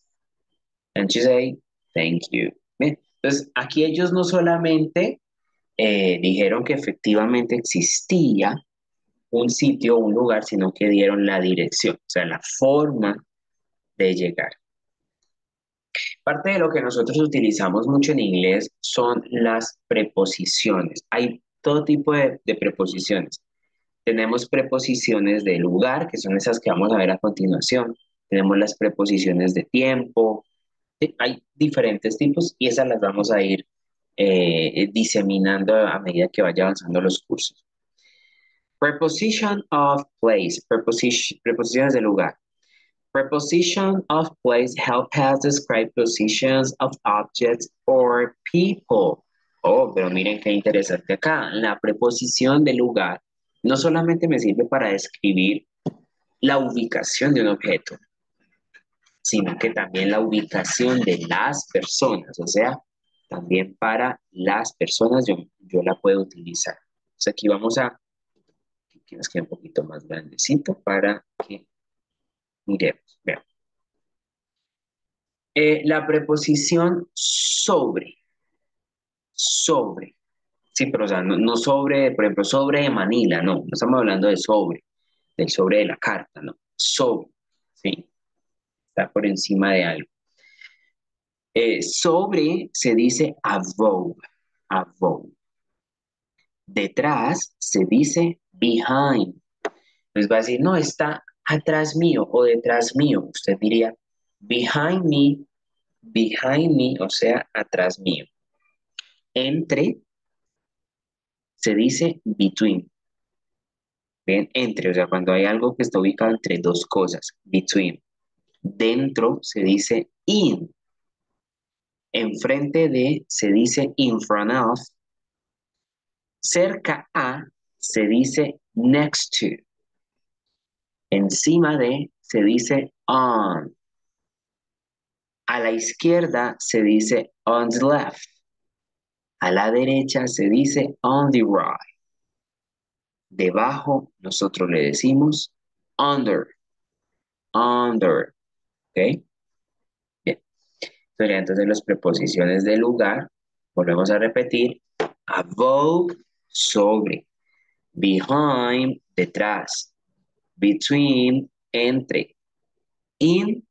And she say, thank you. Bien, entonces, aquí ellos no solamente dijeron que efectivamente existía un sitio, un lugar, sino que dieron la dirección, o sea, la forma de llegar. Parte de lo que nosotros utilizamos mucho en inglés son las preposiciones. Hay todo tipo de preposiciones. Tenemos preposiciones de lugar, que son esas que vamos a ver a continuación. Tenemos las preposiciones de tiempo. Hay diferentes tipos y esas las vamos a ir diseminando a medida que vaya avanzando los cursos. Preposition of place, preposiciones de lugar. Preposition of place help us describe positions of objects or people. Oh, pero miren qué interesante acá. La preposición de lugar no solamente me sirve para describir la ubicación de un objeto, sino que también la ubicación de las personas. O sea, también para las personas yo la puedo utilizar. Entonces aquí vamos a, que nos quede un poquito más grandecito para que miremos. Vean. La preposición sobre. Sobre. Sí, pero o sea, no sobre, por ejemplo, sobre de Manila, no estamos hablando de sobre, del sobre de la carta, no, sobre, sí, está por encima de algo. Sobre se dice above, above. Detrás se dice behind. Entonces va a decir, no, está atrás mío o detrás mío. Usted diría behind me, o sea, atrás mío. Entre se dice between. Bien, entre, o sea, cuando hay algo que está ubicado entre dos cosas, between. Dentro se dice in. Enfrente de se dice in front of. Cerca a se dice next to. Encima de se dice on. A la izquierda se dice on the left. A la derecha se dice on the right. Debajo nosotros le decimos under. Under. ¿Ok? Bien. Serían entonces las preposiciones de lugar. Volvemos a repetir. Above, sobre. Behind, detrás. Between, entre. In,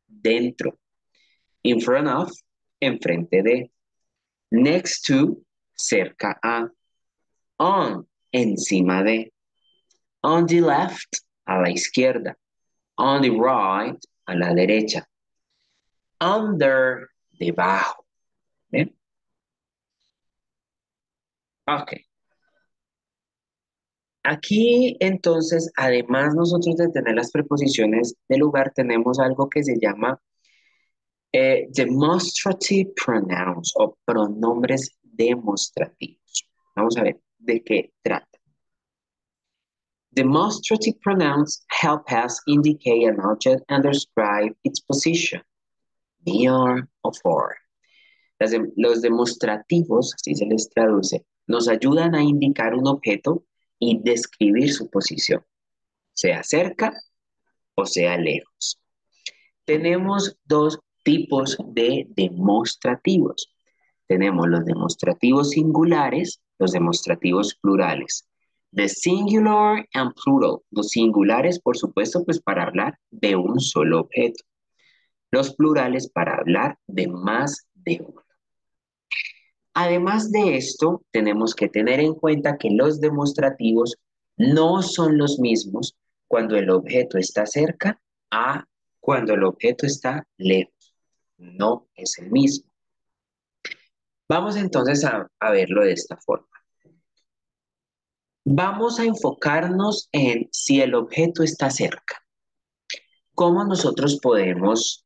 dentro. In front of, enfrente de. Next to, cerca a. On, encima de. On the left, a la izquierda. On the right, a la derecha. Under, debajo. ¿Bien? Ok. Aquí, entonces, además nosotros de tener las preposiciones de lugar, tenemos algo que se llama demonstrative pronouns o pronombres demostrativos. Vamos a ver de qué trata. Demonstrative pronouns help us indicate an object and describe its position, near or far. Los demostrativos, así se les traduce, nos ayudan a indicar un objeto y describir su posición, sea cerca o sea lejos. Tenemos dos tipos de demostrativos. Tenemos los demostrativos singulares, los demostrativos plurales. The singular and plural. Los singulares, por supuesto, pues para hablar de un solo objeto. Los plurales para hablar de más de uno. Además de esto, tenemos que tener en cuenta que los demostrativos no son los mismos cuando el objeto está cerca a cuando el objeto está lejos. No es el mismo. Vamos entonces a verlo de esta forma. Vamos a enfocarnos en si el objeto está cerca. ¿Cómo nosotros podemos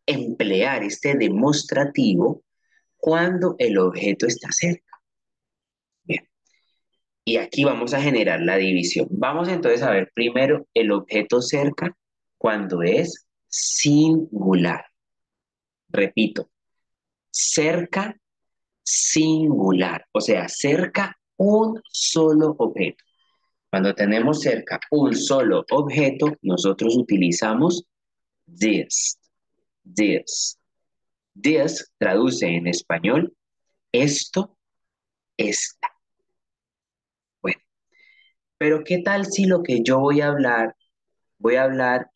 emplear este demostrativo cuando el objeto está cerca? Bien. Y aquí vamos a generar la división. Vamos entonces a ver primero el objeto cerca cuando es singular. Repito, cerca singular, o sea, cerca un solo objeto. Cuando tenemos cerca un solo objeto, nosotros utilizamos this. This. This traduce en español esto, esta. Bueno, pero ¿qué tal si lo que yo voy a hablar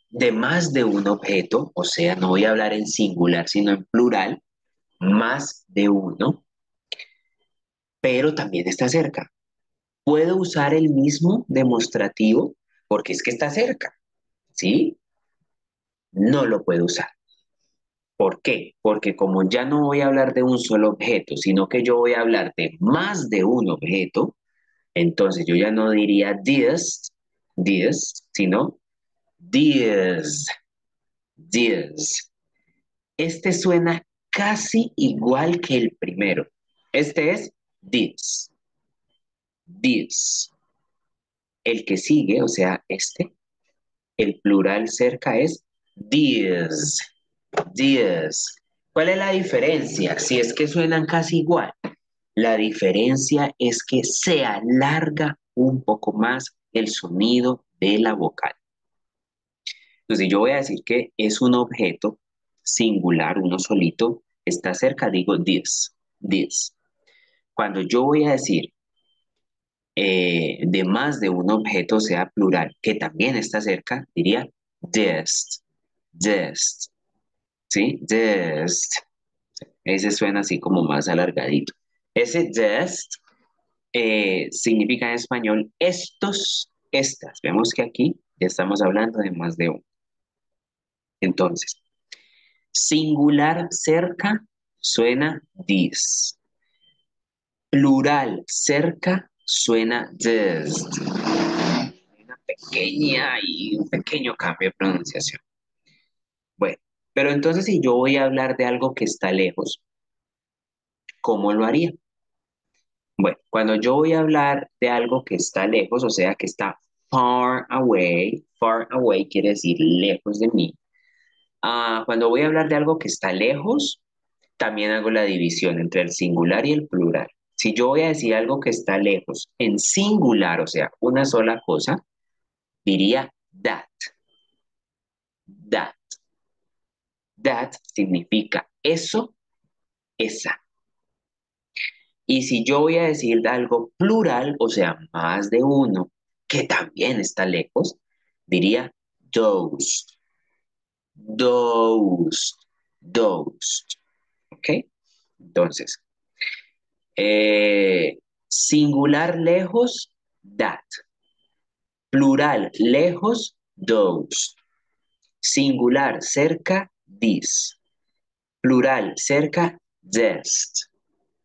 de más de un objeto, o sea, no voy a hablar en singular, sino en plural, más de uno, pero también está cerca? ¿Puedo usar el mismo demostrativo? Porque es que está cerca, ¿sí? No lo puedo usar. ¿Por qué? Porque como ya no voy a hablar de un solo objeto, sino que yo voy a hablar de más de un objeto, entonces yo ya no diría this, sino this, this. Este suena casi igual que el primero. Este es this, this. El que sigue, o sea, el plural cerca es these, these. ¿Cuál es la diferencia? Si es que suenan casi igual. La diferencia es que se alarga un poco más el sonido de la vocal. Entonces yo voy a decir que es un objeto singular, uno solito, está cerca, digo this, this. Cuando yo voy a decir de más de un objeto, sea plural, que también está cerca, diría this, this, ¿sí? This. Ese suena así como más alargadito. Ese this significa en español estos, estas. Vemos que aquí ya estamos hablando de más de uno. Entonces, singular cerca suena this. Plural cerca suena this. Una pequeña y un pequeño cambio de pronunciación. Bueno, pero entonces si yo voy a hablar de algo que está lejos, ¿cómo lo haría? Bueno, cuando yo voy a hablar de algo que está lejos, o sea, que está far away quiere decir lejos de mí. Cuando voy a hablar de algo que está lejos, también hago la división entre el singular y el plural. Si yo voy a decir algo que está lejos en singular, o sea, una sola cosa, diría that. That. That significa eso, esa. Y si yo voy a decir algo plural, o sea, más de uno, que también está lejos, diría those, those, those. ¿Ok? Entonces, singular lejos, that. Plural lejos, those. Singular cerca, this. Plural cerca, this.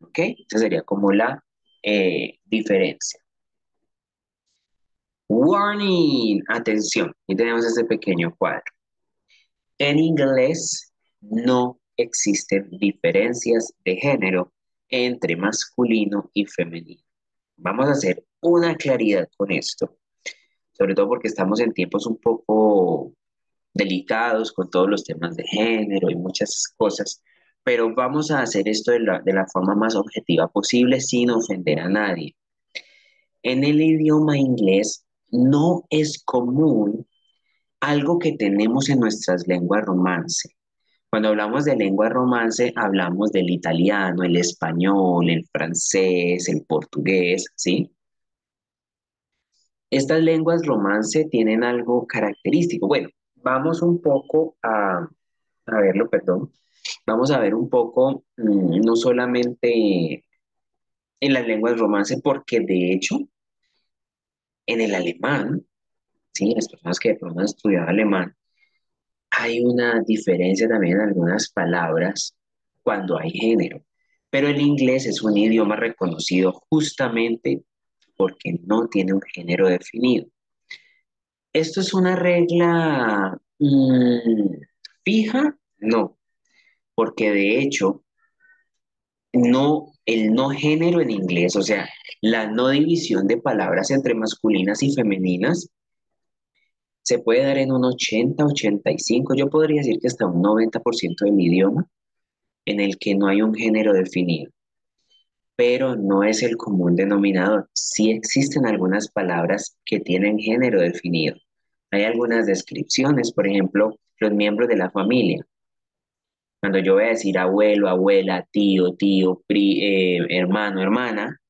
¿Ok? Esa sería como la diferencia. Warning, atención, y tenemos este pequeño cuadro. En inglés no existen diferencias de género entre masculino y femenino. Vamos a hacer una claridad con esto, sobre todo porque estamos en tiempos un poco delicados con todos los temas de género y muchas cosas, pero vamos a hacer esto de la forma más objetiva posible sin ofender a nadie. En el idioma inglés no es común algo que tenemos en nuestras lenguas romance. Cuando hablamos de lengua romance, hablamos del italiano, el español, el francés, el portugués, ¿sí? Estas lenguas romance tienen algo característico. Bueno, vamos un poco a verlo, perdón. Vamos a ver un poco, no solamente en las lenguas romance, porque de hecho, en el alemán, ¿sí? Las personas que de pronto han estudiado alemán, hay una diferencia también en algunas palabras cuando hay género. Pero el inglés es un idioma reconocido justamente porque no tiene un género definido. ¿Esto es una regla fija? No, porque de hecho, no, el no género en inglés, o sea, la no división de palabras entre masculinas y femeninas, se puede dar en un 80, 85, yo podría decir que hasta un 90% del idioma en el que no hay un género definido, pero no es el común denominador. Sí existen algunas palabras que tienen género definido. Hay algunas descripciones, por ejemplo, los miembros de la familia. Cuando yo voy a decir abuelo, abuela, tío, hermano, hermana,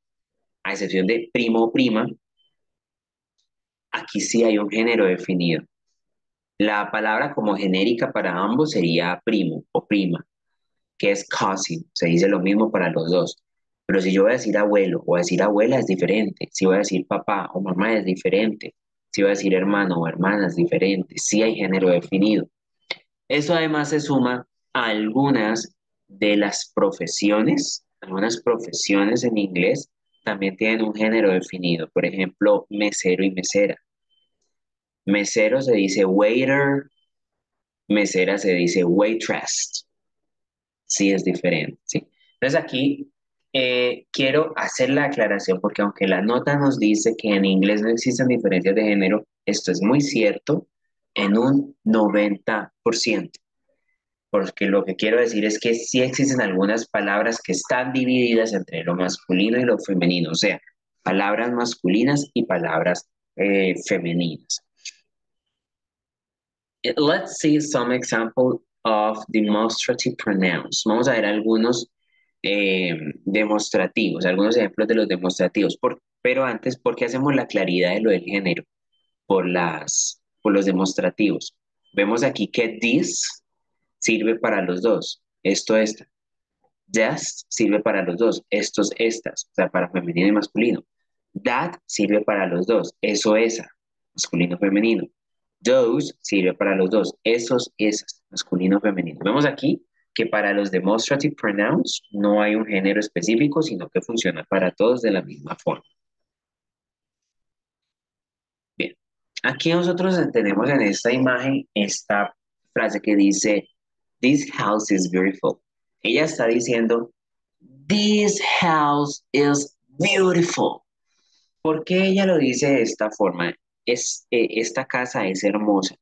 a excepción de primo o prima, aquí sí hay un género definido. La palabra como genérica para ambos sería primo o prima, que es cousin, se dice lo mismo para los dos. Pero si yo voy a decir abuelo o a decir abuela es diferente. Si voy a decir papá o mamá es diferente. Si voy a decir hermano o hermana es diferente. Sí hay género definido. Eso además se suma a algunas profesiones en inglés también tienen un género definido. Por ejemplo, mesero y mesera. Mesero se dice waiter, mesera se dice waitress. Sí es diferente, ¿sí? Entonces aquí quiero hacer la aclaración porque aunque la nota nos dice que en inglés no existen diferencias de género, esto es muy cierto en un 90%. Porque lo que quiero decir es que sí existen algunas palabras que están divididas entre lo masculino y lo femenino, o sea, palabras masculinas y palabras femeninas. Let's see some example of demonstrative pronouns. Vamos a ver algunos demostrativos, algunos ejemplos de los demostrativos. Pero antes, ¿por qué hacemos la claridad de lo del género? Por los demostrativos. Vemos aquí que this sirve para los dos. Esto, esta. Just sirve para los dos. Estos, estas. O sea, para femenino y masculino. That sirve para los dos. Eso, esa. Masculino, femenino. Those sirve para los dos. Esos, esas. Masculino, femenino. Vemos aquí que para los demonstrative pronouns no hay un género específico, sino que funciona para todos de la misma forma. Bien. Aquí nosotros tenemos en esta imagen esta frase que dice, This house is beautiful. Ella está diciendo, This house is beautiful. ¿Por qué ella lo dice de esta forma? Esta casa es hermosa,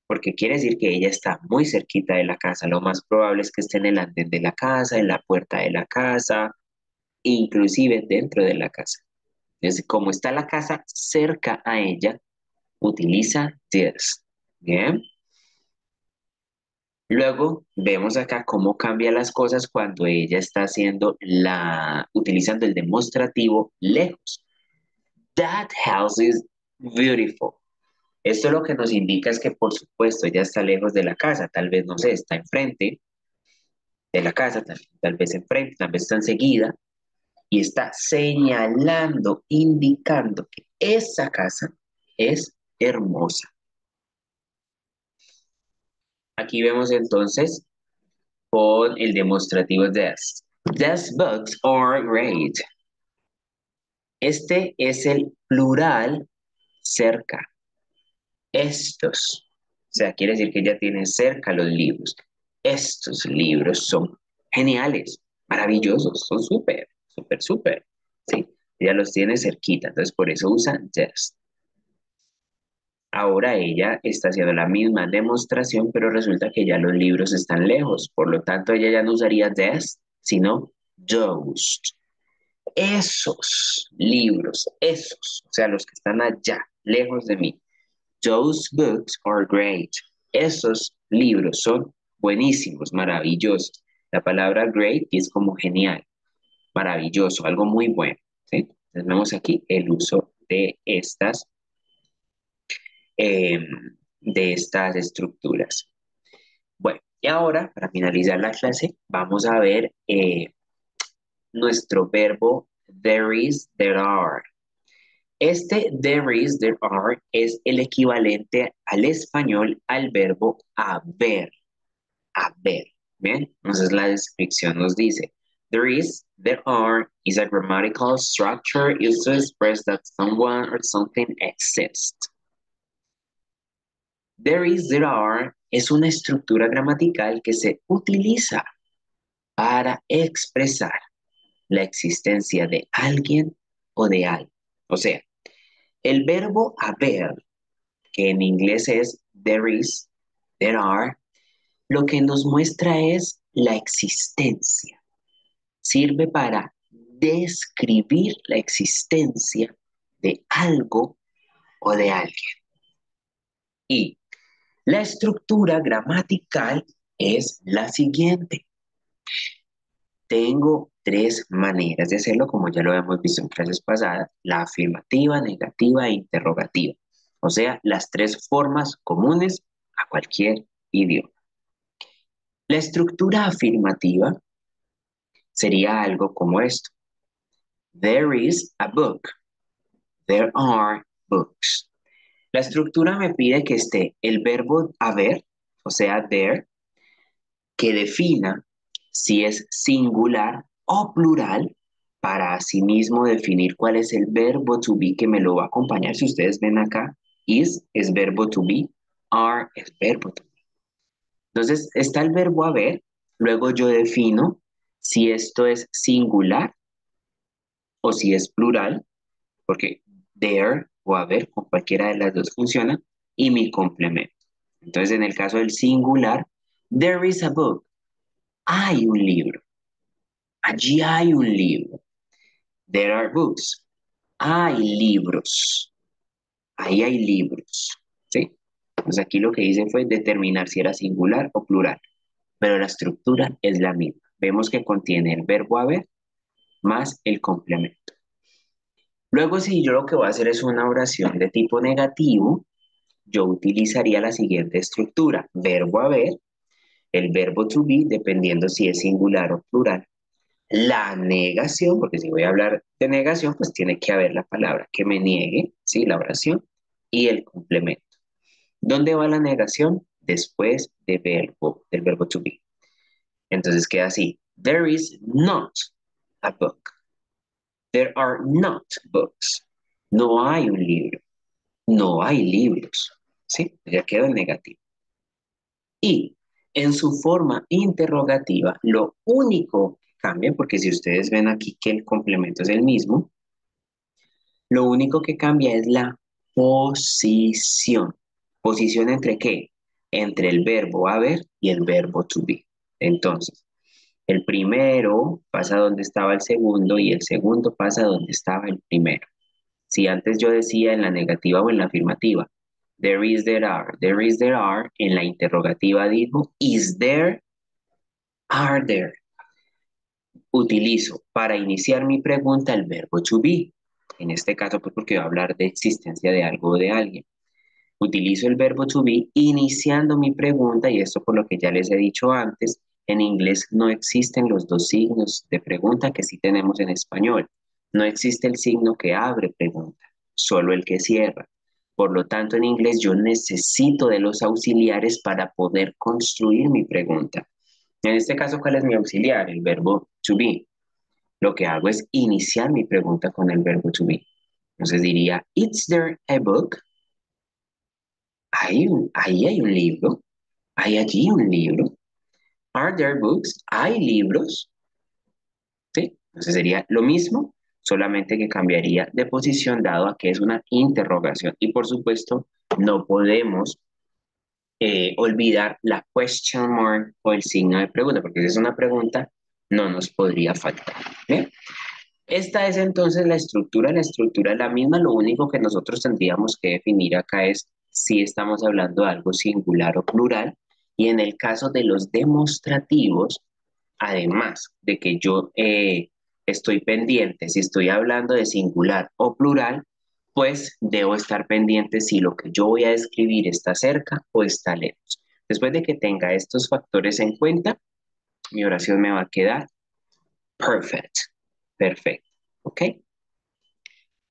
porque quiere decir que ella está muy cerquita de la casa. Lo más probable es que esté en el andén de la casa, en la puerta de la casa, inclusive dentro de la casa. Entonces, como está la casa cerca a ella, utiliza this. Bien. Luego vemos acá cómo cambian las cosas cuando ella está utilizando el demostrativo lejos. That house is beautiful. Esto lo que nos indica es que, por supuesto, ella está lejos de la casa. Tal vez, no sé, está enfrente de la casa, tal vez enfrente, tal vez está enseguida. Y está señalando, indicando que esa casa es hermosa. Aquí vemos entonces con el demostrativo this. These books are great. Este es el plural cerca. Estos. O sea, quiere decir que ella tiene cerca los libros. Estos libros son geniales. maravillosos, son súper, súper, súper, ¿sí? Ella los tiene cerquita, entonces por eso usa just. Ahora ella está haciendo la misma demostración, pero resulta que ya los libros están lejos, por lo tanto ella ya no usaría this, sino those. Esos libros, esos, o sea, los que están allá, lejos de mí. Those books are great. Esos libros son buenísimos, maravillosos. La palabra great es como genial, maravilloso, algo muy bueno, ¿sí? Entonces vemos aquí el uso eh, de estas estructuras. Bueno, y ahora, para finalizar la clase, vamos a ver nuestro verbo there is, there are. Este there is, there are es el equivalente al español al verbo haber, haber. Bien, entonces la descripción nos dice, there is, there are is a grammatical structure used to express that someone or something exists. There is, there are es una estructura gramatical que se utiliza para expresar la existencia de alguien o de algo. O sea, el verbo haber, que en inglés es there is, there are, lo que nos muestra es la existencia. Sirve para describir la existencia de algo o de alguien. Y la estructura gramatical es la siguiente. Tengo tres maneras de hacerlo, como ya lo hemos visto en clases pasadas, la afirmativa, negativa e interrogativa. O sea, las tres formas comunes a cualquier idioma. La estructura afirmativa sería algo como esto. There is a book. There are books. La estructura me pide que esté el verbo haber, o sea, there, que defina si es singular o plural para asimismo definir cuál es el verbo to be que me lo va a acompañar. Si ustedes ven acá, is es verbo to be, are es verbo to be. Entonces está el verbo haber, luego yo defino si esto es singular o si es plural, porque there o haber con cualquiera de las dos funciona, y mi complemento. Entonces en el caso del singular, there is a book. Hay un libro. Allí hay un libro. There are books. Hay libros. Ahí hay libros. ¿Sí? Pues aquí lo que hice fue determinar si era singular o plural, pero la estructura es la misma. Vemos que contiene el verbo haber más el complemento. Luego, si yo lo que voy a hacer es una oración de tipo negativo, yo utilizaría la siguiente estructura. Verbo haber, el verbo to be, dependiendo si es singular o plural. La negación, porque si voy a hablar de negación, pues tiene que haber la palabra que me niegue, ¿sí? La oración y el complemento. ¿Dónde va la negación? Después del verbo to be. Entonces queda así. There is not a book. There are not books. No hay un libro. No hay libros. ¿Sí? Ya quedó en negativo. Y en su forma interrogativa, lo único que cambia, porque si ustedes ven aquí que el complemento es el mismo, lo único que cambia es la posición. ¿Posición entre qué? Entre el verbo haber y el verbo to be. Entonces, el primero pasa donde estaba el segundo y el segundo pasa donde estaba el primero. Si antes yo decía en la negativa o en la afirmativa, there is, there is, there are, en la interrogativa digo, is there, are there. Utilizo para iniciar mi pregunta el verbo to be. En este caso, pues porque voy a hablar de existencia de algo o de alguien. Utilizo el verbo to be iniciando mi pregunta y esto por lo que ya les he dicho antes, en inglés no existen los dos signos de pregunta que sí tenemos en español. No existe el signo que abre pregunta, solo el que cierra. Por lo tanto, en inglés yo necesito de los auxiliares para poder construir mi pregunta. En este caso, ¿cuál es mi auxiliar? El verbo to be. Lo que hago es iniciar mi pregunta con el verbo to be. Entonces diría, ¿is there a book? Ahí hay un libro. ¿Hay allí un libro? Are there books? ¿Hay libros? ¿sí? Entonces sería lo mismo, solamente que cambiaría de posición dado a que es una interrogación. Y por supuesto, no podemos olvidar la question mark o el signo de pregunta, porque si es una pregunta, no nos podría faltar. ¿Bien? Esta es entonces la estructura es la misma, lo único que nosotros tendríamos que definir acá es si estamos hablando de algo singular o plural, y en el caso de los demostrativos, además de que yo estoy pendiente si estoy hablando de singular o plural, pues debo estar pendiente si lo que yo voy a escribir está cerca o está lejos. Después de que tenga estos factores en cuenta, mi oración me va a quedar perfect, perfecto, ¿ok?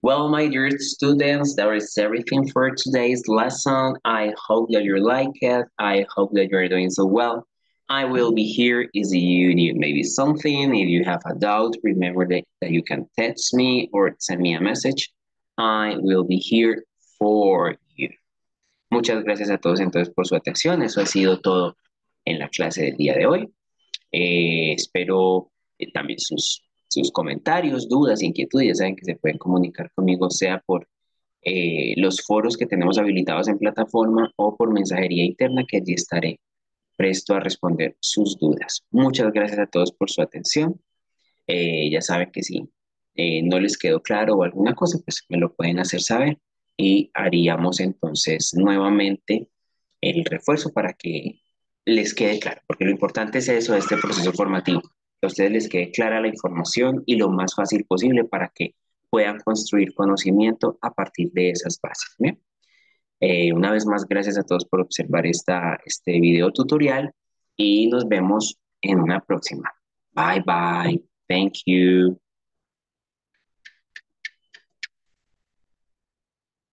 Well, my dear students, that is everything for today's lesson. I hope that you like it. I hope that you're doing so well. I will be here if you need maybe something. If you have a doubt, remember that you can text me or send me a message. I will be here for you. Muchas gracias a todos entonces por su atención. Eso ha sido todo en la clase del día de hoy. Espero también sus comentarios, dudas, inquietudes. Ya saben que se pueden comunicar conmigo, sea por los foros que tenemos habilitados en plataforma o por mensajería interna, que allí estaré presto a responder sus dudas. Muchas gracias a todos por su atención. Ya saben que si no les quedó claro o alguna cosa, pues me lo pueden hacer saber y haríamos entonces nuevamente el refuerzo para que les quede claro, porque lo importante es eso de este proceso formativo, que a ustedes les quede clara la información y lo más fácil posible para que puedan construir conocimiento a partir de esas bases. ¿Bien? Una vez más, gracias a todos por observar este video tutorial y nos vemos en una próxima. Bye bye. Thank you.